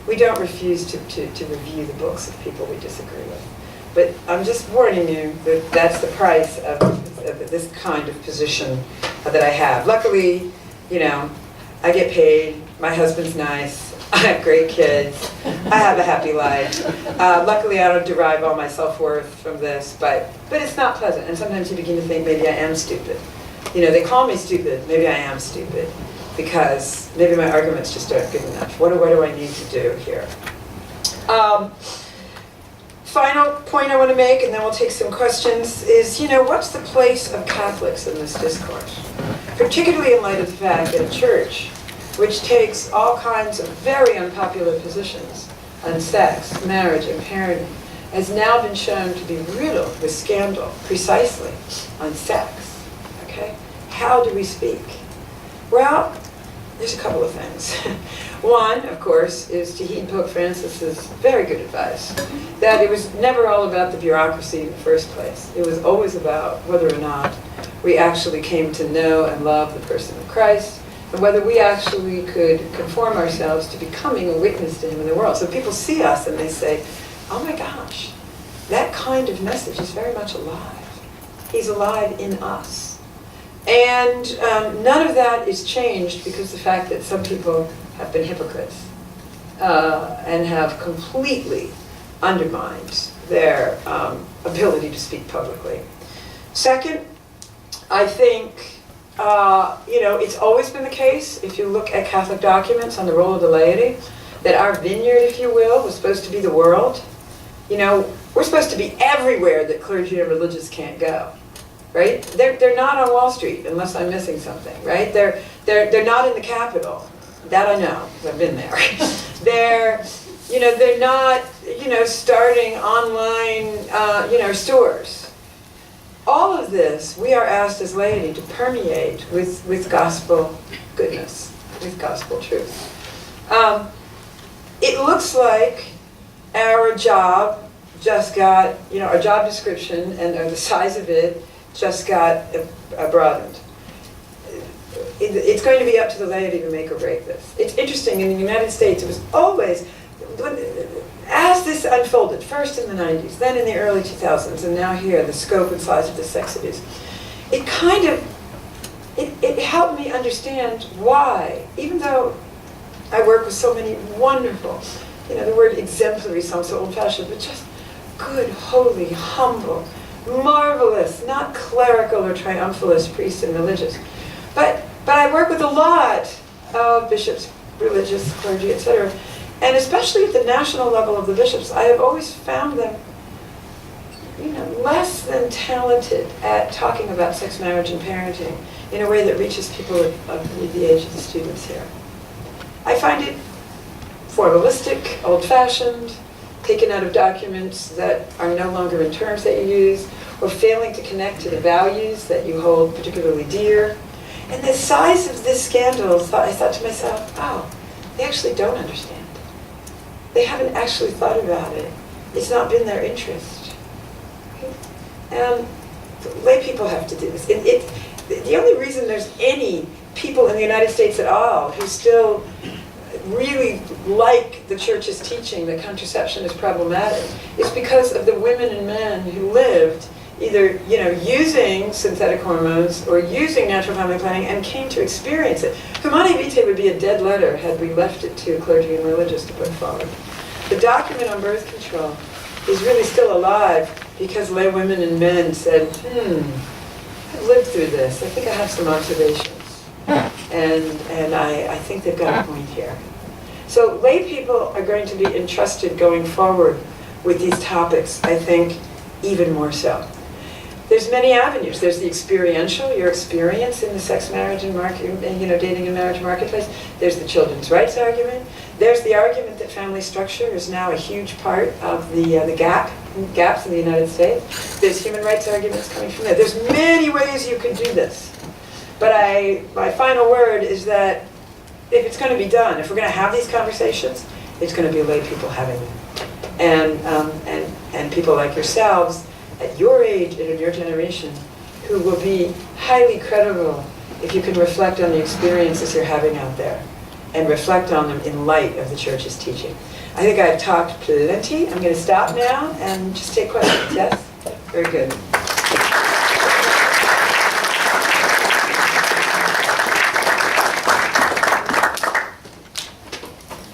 We don't refuse to review the books of people we disagree with. But I'm just warning you that that's the price of this kind of position that I have. Luckily, you know, I get paid, my husband's nice, I have great kids, I have a happy life. Luckily, I don't derive all my self-worth from this, but it's not pleasant. And sometimes you begin to think, maybe I am stupid. You know, they call me stupid, maybe I am stupid, because maybe my arguments just aren't good enough. What do I need to do here? Final point I want to make, and then we'll take some questions, is, you know, what's the place of Catholics in this discourse? Particularly in light of the fact that a church, which takes all kinds of very unpopular positions on sex, marriage, and parenting, has now been shown to be riddled with scandal precisely on sex. Okay? How do we speak? Well, there's a couple of things. One, of course, is to heed Pope Francis's very good advice, that it was never all about the bureaucracy in the first place. It was always about whether or not we actually came to know and love the person of Christ, and whether we actually could conform ourselves to becoming a witness to him in the world. So people see us and they say, oh my gosh, that kind of message is very much alive. He's alive in us. And none of that is changed because of the fact that some people have been hypocrites and have completely undermined their ability to speak publicly. Second, I think, you know, it's always been the case, if you look at Catholic documents on the role of the laity, that our vineyard, if you will, was supposed to be the world. You know, we're supposed to be everywhere that clergy and religious can't go. Right? They're not on Wall Street, unless I'm missing something, right? They're not in the Capitol. That I know, because I've been there. They're not, you know, starting online, you know, stores. All of this, we are asked as laity to permeate with gospel goodness, with gospel truth. It looks like our job just got, you know, our job description and the size of it just got broadened. It's going to be up to the laity to make or break this. It's interesting, in the United States, it was always, as this unfolded, first in the 90s, then in the early 2000s, and now here, the scope and size of the sex abuse, it kind of, it helped me understand why, even though I work with so many wonderful, you know, the word exemplary sounds so old-fashioned, but just good, holy, humble, marvelous, not clerical or triumphalist priests and religious. But I work with a lot of bishops, religious, clergy, etc. And especially at the national level of the bishops, I have always found them, you know, less than talented at talking about sex, marriage, and parenting in a way that reaches people of the age of the students here. I find it formalistic, old-fashioned, taken out of documents that are no longer in terms that you use, or failing to connect to the values that you hold particularly dear. And the size of this scandal, I thought to myself, oh, they actually don't understand. They haven't actually thought about it. It's not been their interest. And lay people have to do this. The only reason there's any people in the United States at all who still really like the church's teaching that contraception is problematic is because of the women and men who lived either, you know, using synthetic hormones or using natural family planning and came to experience it. Humanae Vitae would be a dead letter had we left it to clergy and religious to put forward. The document on birth control is really still alive because lay women and men said, I've lived through this. I think I have some observations. And I think they've got a point here. So lay people are going to be entrusted going forward with these topics, I think, even more so. There's many avenues. There's the experiential, your experience in the sex, marriage, and dating and marriage marketplace. There's the children's rights argument. There's the argument that family structure is now a huge part of the gaps in the United States. There's human rights arguments coming from there. There's many ways you could do this. But my final word is that if it's going to be done, if we're going to have these conversations, it's going to be lay people having them. And people like yourselves, at your age and in your generation, who will be highly credible if you can reflect on the experiences you're having out there and reflect on them in light of the church's teaching. I think I've talked plenty. I'm going to stop now and just take questions. Yes? Very good.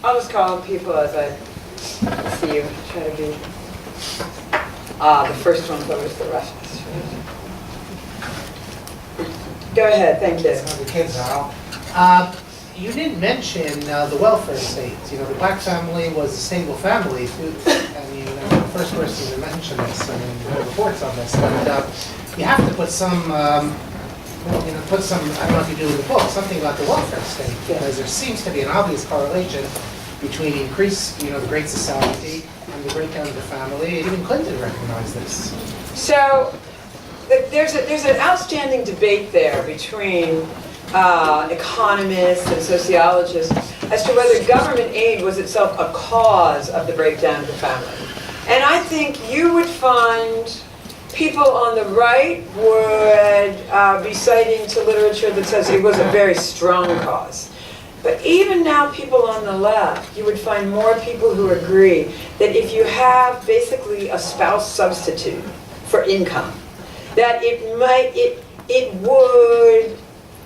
I'll just call on people as I see you. Try to be... the first one covers the rest. Go ahead, thank you. The kids are. You didn't mention the welfare state. You know, the black family was a stable family. I mean, I'm the first person to mention this. I mean, there are reports on this. But you have to put some, I don't know if you do in the book, something about the welfare state, because there seems to be an obvious correlation between increased, the Great Society and the breakdown of the family. Even Clinton recognized this. So there's an outstanding debate there between economists and sociologists as to whether government aid was itself a cause of the breakdown of the family. And I think you would find people on the right would be citing to literature that says it was a very strong cause. But even now, people on the left, you would find more people who agree that if you have basically a spouse substitute for income, that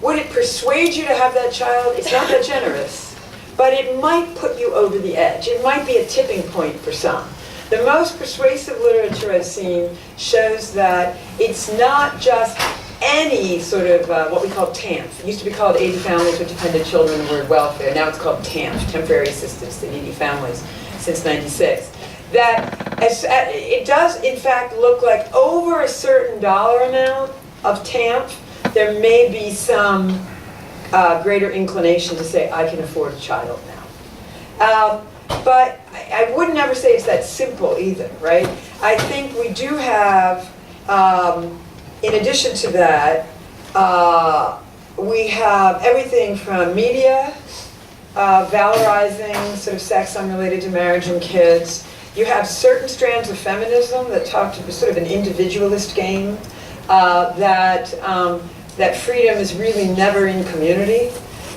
would it persuade you to have that child? It's not that generous, but it might put you over the edge. It might be a tipping point for some. The most persuasive literature I've seen shows that it's not just any sort of what we call TANF. It used to be called Aid to Families with Dependent Children, the word welfare. Now it's called TANF, Temporary Assistance to Needy Families, since '96. That it does, in fact, look like over a certain dollar amount of TANF, there may be some greater inclination to say, I can afford a child now. But I would never say it's that simple either, right? I think we do have, in addition to that, we have everything from media, valorizing sort of sex unrelated to marriage and kids. You have certain strands of feminism that talk to sort of an individualist game, that freedom is really never in community.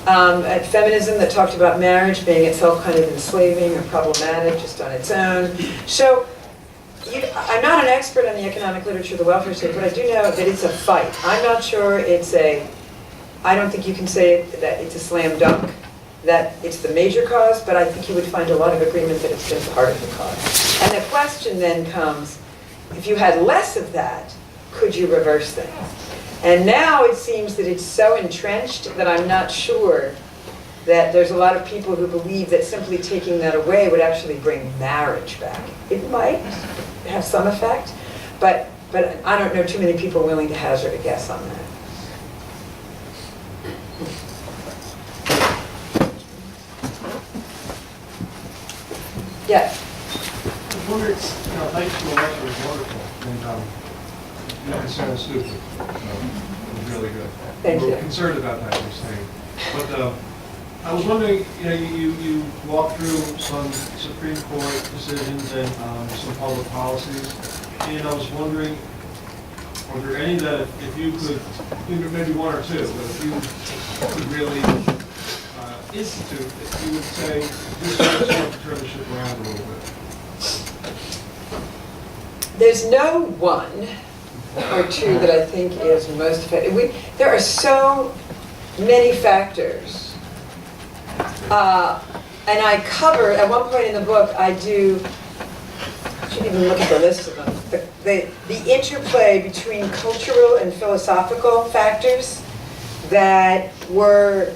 Feminism that talked about marriage being itself kind of enslaving or problematic just on its own. So I'm not an expert on the economic literature of the welfare state, but I do know that it's a fight. I'm not sure I don't think you can say that it's a slam dunk, that it's the major cause, but I think you would find a lot of agreement that it's been part of the cause. And the question then comes, if you had less of that, could you reverse things? And now it seems that it's so entrenched that I'm not sure that there's a lot of people who believe that simply taking that away would actually bring marriage back. It might have some effect, but I don't know too many people willing to hazard a guess on that. Yes? I wonder, high school lecture was wonderful, and your concern is stupid. It was really good. Thank you. We're concerned about that, you're saying. But I was wondering, you walked through some Supreme Court decisions and some public policies, and I was wondering, are there any that if you could, maybe one or two, but if you could really institute, that you would say, this is going to turn the ship around a little bit? There's no one or two that I think is most effective. There are so many factors. And I cover, at one point in the book, I do should even look at the list of them. The interplay between cultural and philosophical factors that were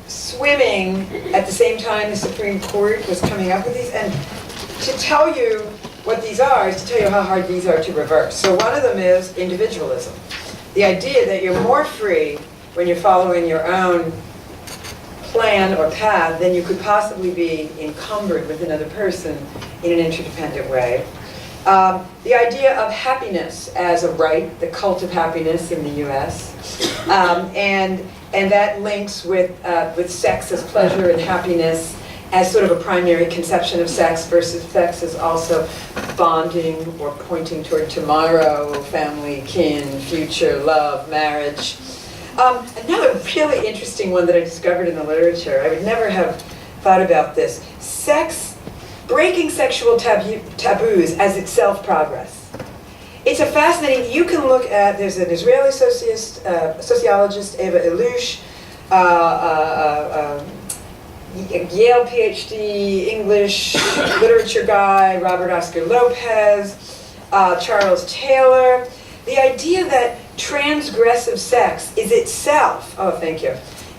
swimming at the same time the Supreme Court was coming up with these. And to tell you what these are is to tell you how hard these are to reverse. So one of them is individualism. The idea that you're more free when you're following your own plan or path than you could possibly be encumbered with another person in an interdependent way. The idea of happiness as a right, the cult of happiness in the US, and that links with sex as pleasure and happiness as sort of a primary conception of sex versus sex as also bonding or pointing toward tomorrow, family, kin, future, love, marriage. Another really interesting one that I discovered in the literature, I would never have thought about this, breaking sexual taboos as itself progress. It's a fascinating, you can look at, there's an Israeli sociologist, Eva Illush, Yale PhD, English literature guy, Robert Oscar Lopez, Charles Taylor. The idea that transgressive sex is itself,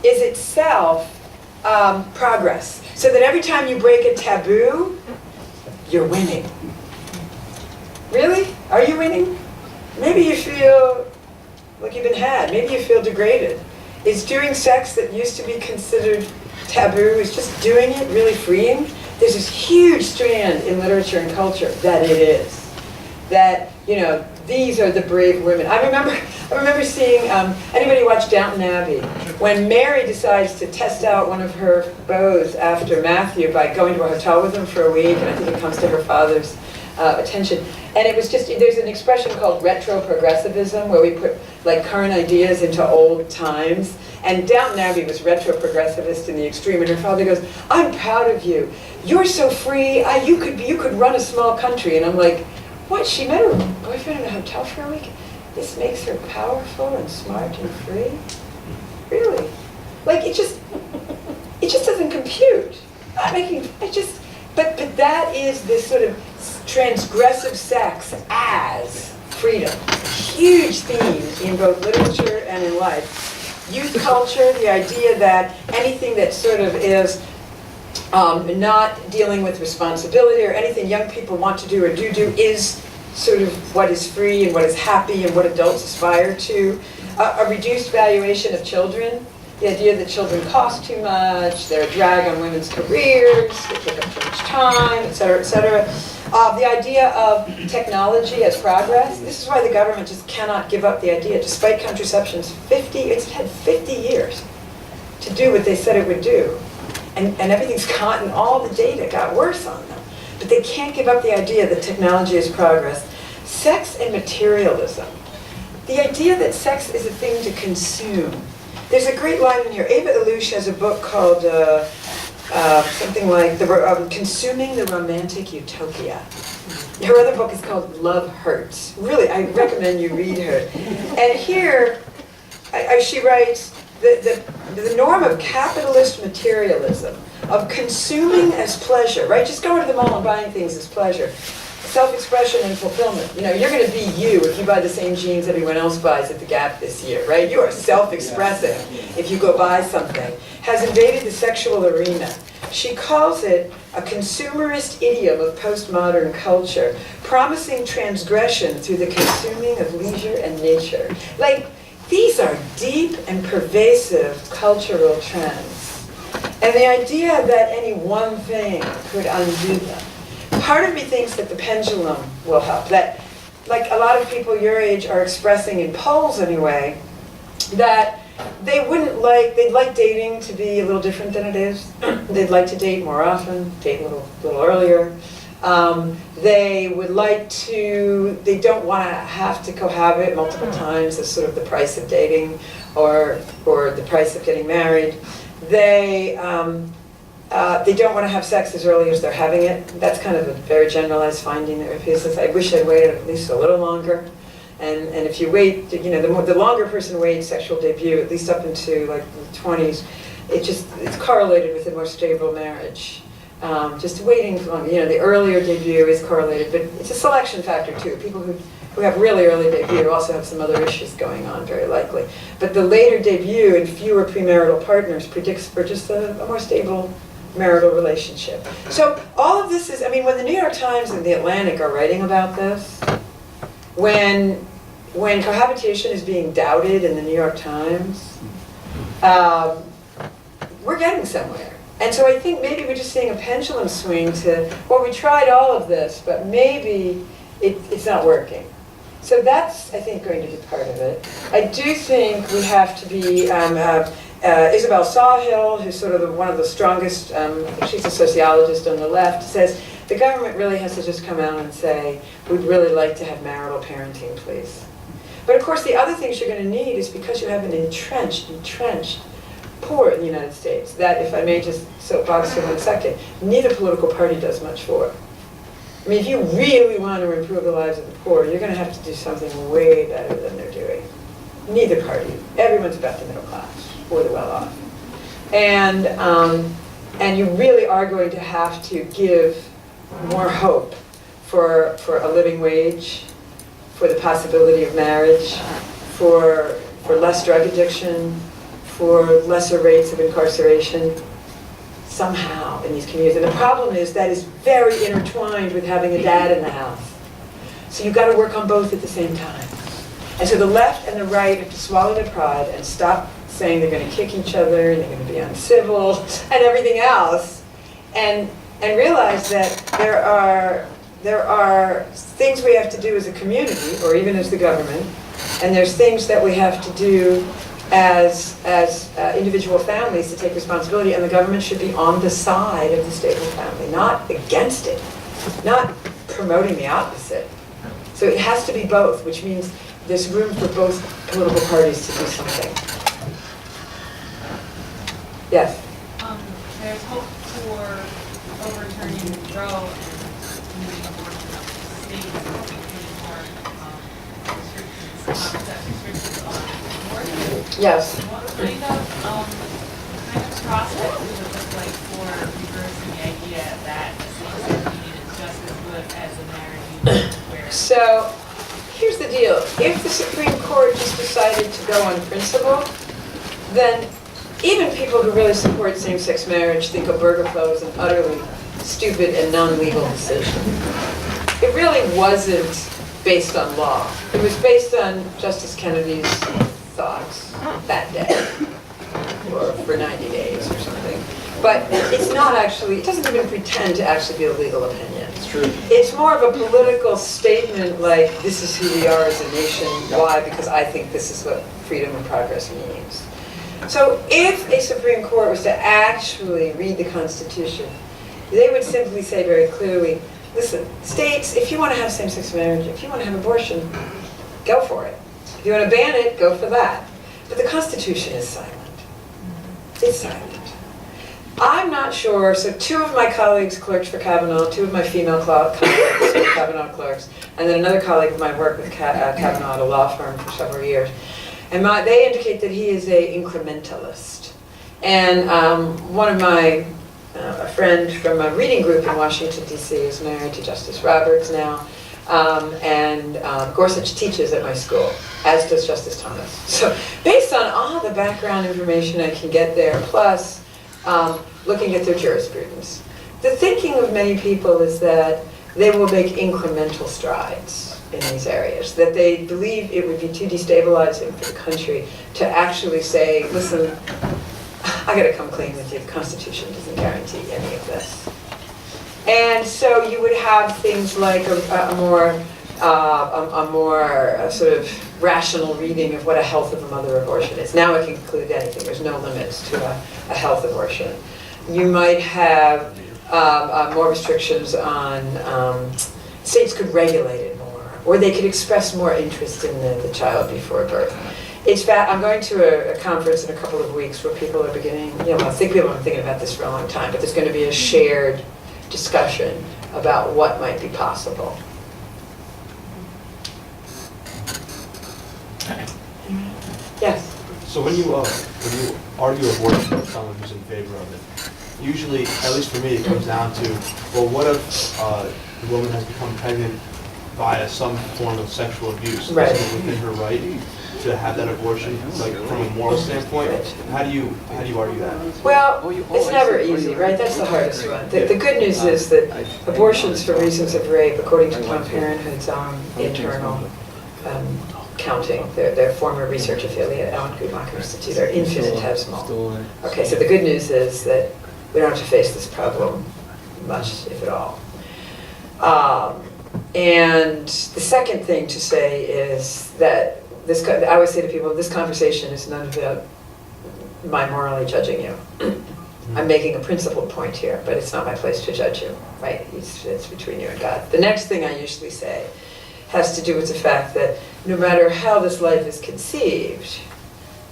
is itself progress. So that every time you break a taboo, you're winning. Really? Are you winning? Maybe you feel like you've been had. Maybe you feel degraded. Is doing sex that used to be considered taboo, is just doing it really freeing? There's this huge strand in literature and culture that it is. That, these are the brave women. I remember seeing, anybody watch Downton Abbey? When Mary decides to test out one of her beaux after Matthew by going to a hotel with him for a week, and I think it comes to her father's attention. And it was just, there's an expression called retro-progressivism, where we put like current ideas into old times. And Downton Abbey was retro-progressivist in the extreme, and her father goes, "I'm proud of you. You're so free. You could run a small country." And I'm like, what? She met her boyfriend in a hotel for a week? This makes her powerful and smart and free? Really? Like it just doesn't compute. But that is this sort of transgressive sex as freedom. Huge theme in both literature and in life. Youth culture, the idea that anything that sort of is not dealing with responsibility or anything young people want to do or do is sort of what is free and what is happy and what adults aspire to. A reduced valuation of children, the idea that children cost too much, they're a drag on women's careers, they take up too much time, et cetera, et cetera. The idea of technology as progress. This is why the government just cannot give up the idea, despite contraception's it's had 50 years to do what they said it would do. And everything's gotten, all the data got worse on them. But they can't give up the idea that technology is progress. Sex and materialism. The idea that sex is a thing to consume. There's a great line in here. Eva Illush has a book called something like Consuming the Romantic Utopia. Her other book is called Love Hurts. Really, I recommend you read her. And here, she writes, the norm of capitalist materialism, of consuming as pleasure, right? Just going to the mall and buying things as pleasure. Self-expression and fulfillment. You're going to be you if you buy the same jeans everyone else buys at the Gap this year, right? You are self-expressive if you go buy something. Has invaded the sexual arena. She calls it a consumerist idiom of postmodern culture, promising transgression through the consuming of leisure and nature. Like, these are deep and pervasive cultural trends. And the idea that any one thing could undo them. Part of me thinks that the pendulum will help. That, like a lot of people your age are expressing in polls anyway, that they'd like dating to be a little different than it is. They'd like to date more often, date a little earlier. They don't want to have to cohabit multiple times as sort of the price of dating or the price of getting married. They don't want to have sex as early as they're having it. That's kind of a very generalized finding that repeats this. I wish I'd waited at least a little longer. And if you wait, the longer a person waits sexual debut, at least up into like the 20s, it's correlated with a more stable marriage. just waiting for, the earlier debut is correlated, but it's a selection factor too. People who have really early debut also have some other issues going on, very likely. But the later debut and fewer premarital partners predicts for just a more stable marital relationship. So all of this is, when the New York Times and the Atlantic are writing about this, when cohabitation is being doubted in the New York Times, we're getting somewhere. And so I think maybe we're just seeing a pendulum swing to, well, we tried all of this, but maybe it's not working. So that's, I think, going to be part of it. I do think we have to be, Isabel Sawhill, who's sort of one of the strongest, she's a sociologist on the left, says the government really has to just come out and say, we'd really like to have marital parenting, please. But of course, the other things you're going to need is because you have an entrenched poor in the United States, that, if I may just soapbox for 1 second, neither political party does much for. If you really want to improve the lives of the poor, you're going to have to do something way better than they're doing. Neither party. Everyone's about the middle class or the well-off. And you really are going to have to give more hope for a living wage, for the possibility of marriage, for less drug addiction, for lesser rates of incarceration, somehow in these communities. And the problem is that is very intertwined with having a dad in the house. So you've got to work on both at the same time. And so the left and the right have to swallow their pride and stop saying they're going to kick each other and they're going to be uncivil and everything else, and realize that there are things we have to do as a community, or even as the government, and there's things that we have to do as individual families to take responsibility, and the government should be on the side of the stable family, not against it, not promoting the opposite. So it has to be both, which means there's room for both political parties to do something. Yes? There's hope for overturning Roe and moving abortion up to states, putting more restrictions on abortion. Yes. What kind of process would it look like for reversing the idea that a same-sex union is just as good as a marriage union? So here's the deal. If the Supreme Court just decided to go on principle, then even people who really support same-sex marriage think Obergefell is an utterly stupid and non-legal decision. It really wasn't based on law. It was based on Justice Kennedy's thoughts that day, or for 90 days or something. But it's not actually, it doesn't even pretend to actually be a legal opinion. It's true. It's more of a political statement like, this is who we are as a nation. Why? Because I think this is what freedom and progress means. So if a Supreme Court was to actually read the Constitution, they would simply say very clearly, listen, states, if you want to have same-sex marriage, if you want to have abortion, go for it. If you want to ban it, go for that. But the Constitution is silent. It's silent. I'm not sure, so 2 of my colleagues clerked for Kavanaugh, 2 of my female colleagues were Kavanaugh clerks, and then another colleague of mine worked with Kavanaugh at a law firm for several years. And they indicate that he is an incrementalist. And one of my, a friend from a reading group in Washington, D.C. is married to Justice Roberts now. And Gorsuch teaches at my school, as does Justice Thomas. So based on all the background information I can get there, plus looking at their jurisprudence, the thinking of many people is that they will make incremental strides in these areas, that they believe it would be too destabilizing for the country to actually say, listen, I gotta come clean with you, the Constitution doesn't guarantee any of this. And so you would have things like a more sort of rational reading of what a health of a mother abortion is. Now it can include anything, there's no limits to a health abortion. You might have more restrictions on, states could regulate it more, or they could express more interest in the child before birth. I'm going to a conference in a couple of weeks where people are beginning, I think people have been thinking about this for a long time, but there's going to be a shared discussion about what might be possible. Yes? So when you argue abortion with someone who's in favor of it, usually, at least for me, it comes down to, well, what if the woman has become pregnant via some form of sexual abuse? Right. Is it within her right to have that abortion, like from a moral standpoint? How do you argue that? Well, it's never easy, right? That's the hardest one. The good news is that abortions for reasons of rape, according to Planned Parenthood's internal counting, their former research affiliate, Alan Guttmacher Institute, are infinitesimal. Okay, so the good news is that we don't have to face this problem much, if at all. And the second thing to say is that I always say to people, this conversation is none about my morally judging you. I'm making a principled point here, but it's not my place to judge you, right? It's between you and God. The next thing I usually say has to do with the fact that no matter how this life is conceived,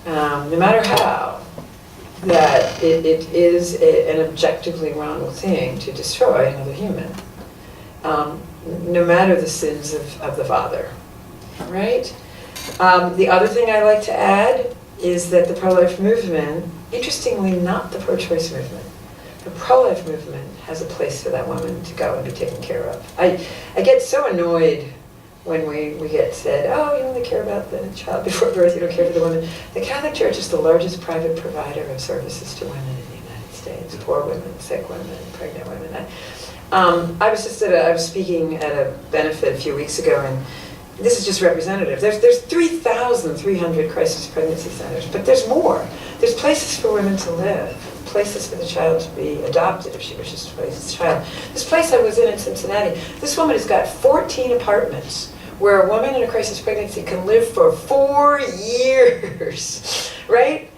no matter how, that it is an objectively wrong thing to destroy another human, no matter the sins of the father, right? The other thing I like to add is that the pro-life movement, interestingly not the pro-choice movement, the pro-life movement has a place for that woman to go and be taken care of. I get so annoyed when we get said, oh, you only care about the child before birth, you don't care for the woman. The Catholic Church is the largest private provider of services to women in the United States, poor women, sick women, pregnant women. I was speaking at a benefit a few weeks ago, and this is just representative. There's 3,300 crisis pregnancy centers, but there's more. There's places for women to live, places for the child to be adopted if she wishes to raise the child. This place I was in Cincinnati, this woman has got 14 apartments where a woman in a crisis pregnancy can live for 4 years, right?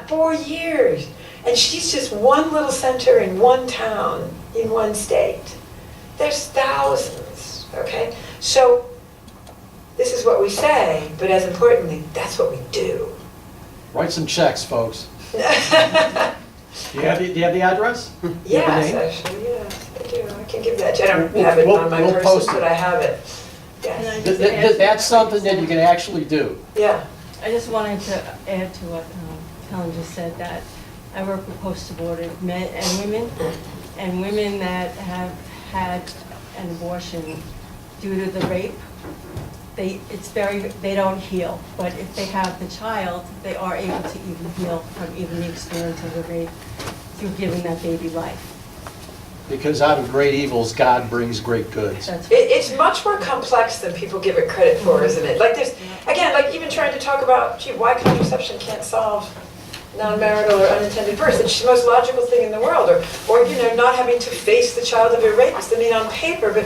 4 years. And she's just one little center in one town, in one state. There's thousands, okay? So this is what we say, but as importantly, that's what we do. Write some checks, folks. Do you have the address? Yes, actually, yes, I do. I can give that to you. I don't have it on my We'll person, post it. but I have it. Can I Yes. just add That's to something what that you can actually do. Yeah. I just wanted to add to what Helen just said, that I work with post-abortive men and women that have had an abortion due to the rape. They don't heal, but if they have the child, they are able to even heal from even the experience of the rape through giving that baby life. Because out of great evils, God brings great goods. That's It's much more complex than people give it credit for, isn't it? Like there's, again, like even trying to talk about, gee, why contraception can't solve non-marital or unintended birth. It's the most logical thing in the world. Or you know, not having to face the child of your rapist. I mean, on paper, but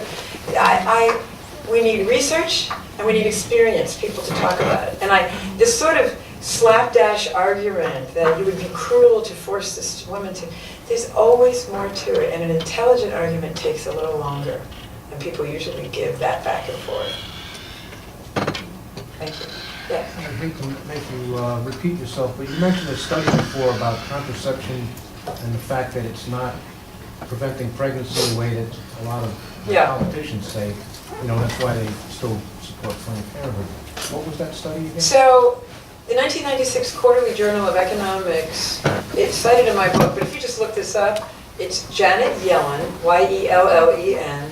we need research and we need experienced people to talk about it. And this sort of slapdash argument that you would be cruel to force this woman to, there's always more to it. And an intelligent argument takes a little longer. And people usually give that back and forth. Thank you. Yeah. I hate to make you repeat yourself, but you mentioned a study before about contraception and the fact that it's not preventing pregnancy the way that a lot of politicians say. You know, that's why they still support Planned Parenthood. What was that study again? So, the 1996 Quarterly Journal of Economics, it's cited in my book, but if you just look this up, it's Janet Yellen, Yellen,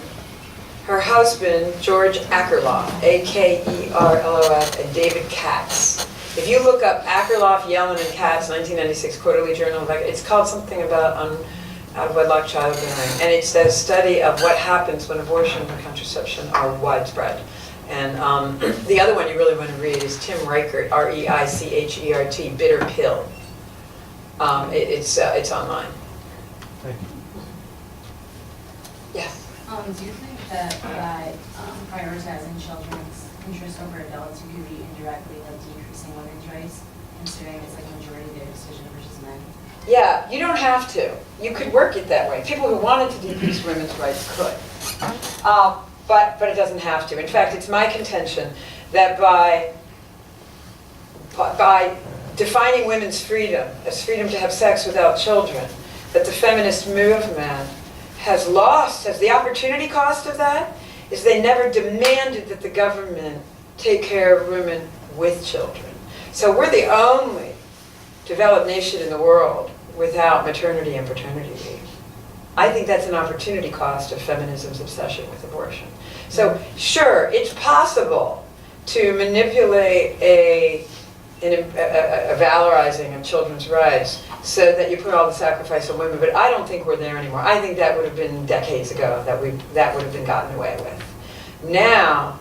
her husband, George Akerlof, Akerlof, and David Katz. If you look up Akerlof, Yellen, and Katz, 1996 Quarterly Journal of Economics, it's called something about out-of-wedlock childbearing, and it's a study of what happens when abortion and contraception are widespread. And the other one you really want to read is Tim Reichert, Reichert, Bitter Pill. It's online. Thank you. Yeah. Do you think that by prioritizing children's interests over adults, you could be indirectly like decreasing women's rights, considering it's like majority of their decision versus men? Yeah, you don't have to. You could work it that way. People who wanted to decrease women's rights could. But it doesn't have to. In fact, it's my contention that by defining women's freedom as freedom to have sex without children, that the feminist movement has lost, as the opportunity cost of that, is they never demanded that the government take care of women with children. So we're the only developed nation in the world without maternity and paternity leave. I think that's an opportunity cost of feminism's obsession with abortion. So sure, it's possible to manipulate a valorizing of children's rights so that you put all the sacrifice on women, but I don't think we're there anymore. I think that would have been decades ago that would have been gotten away with. Now,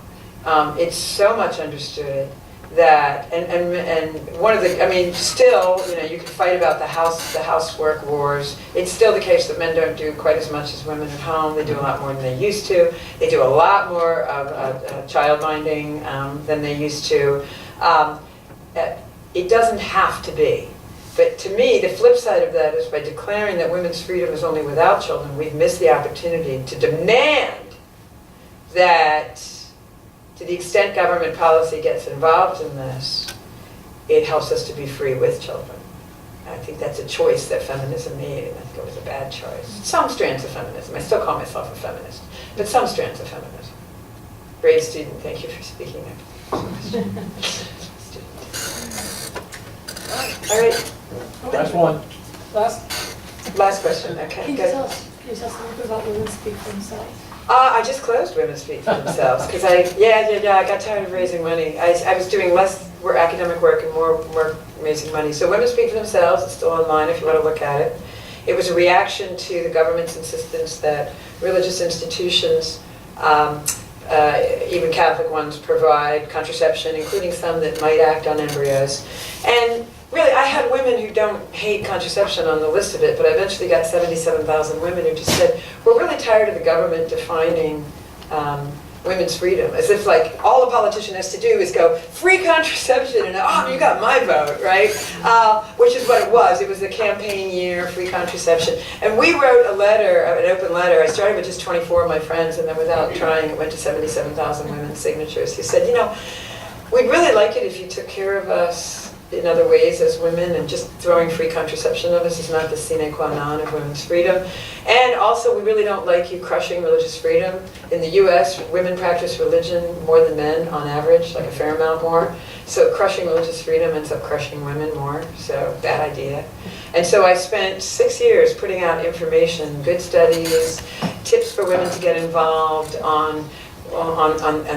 it's so much understood that, and one of the, I mean, still, you know, you can fight about the housework wars. It's still the case that men don't do quite as much as women at home. They do a lot more than they used to. They do a lot more of child minding than they used to. It doesn't have to be. But to me, the flip side of that is by declaring that women's freedom is only without children, we've missed the opportunity to demand that, to the extent government policy gets involved in this, it helps us to be free with children. I think that's a choice that feminism made, and I think it was a bad choice. Some strands of feminism. I still call myself a feminist, but some strands of feminism. Great student, thank you for speaking up. All right. Last one. Last question, okay. Can you Good. tell us something about women speak for themselves? I just closed Women Speak for Themselves because I got tired of raising money. I was doing less academic work and more raising money. So Women Speak for Themselves, it's still online if you want to look at it. It was a reaction to the government's insistence that religious institutions, even Catholic ones, provide contraception, including some that might act on embryos. And really, I had women who don't hate contraception on the list of it, but I eventually got 77,000 women who just said, we're really tired of the government defining women's freedom, as if like all a politician has to do is go, free contraception, and oh, you got my vote, right? Which is what it was. It was the campaign year, free contraception. And we wrote a letter, an open letter. I started with just 24 of my friends, and then without trying, it went to 77,000 women's signatures who said, you know, we'd really like it if you took care of us in other ways as women, and just throwing free contraception at us is not the sine qua non of women's freedom. And also, we really don't like you crushing religious freedom. In the US, women practice religion more than men on average, like a fair amount more. So crushing religious freedom ends up crushing women more, so bad idea. And so I spent 6 years putting out information, good studies, tips for women to get involved on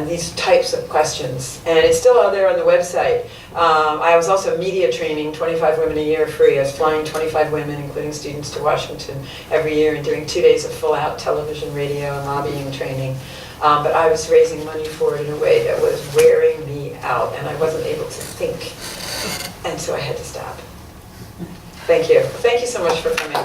these types of questions. And it's still out there on the website. I was also media training 25 women a year free. I was flying 25 women, including students, to Washington every year and doing 2 days of full-out television, radio, and lobbying training. But I was raising money for it in a way that was wearing me out, and I wasn't able to think. And so I had to stop. Thank you. Thank you so much for coming.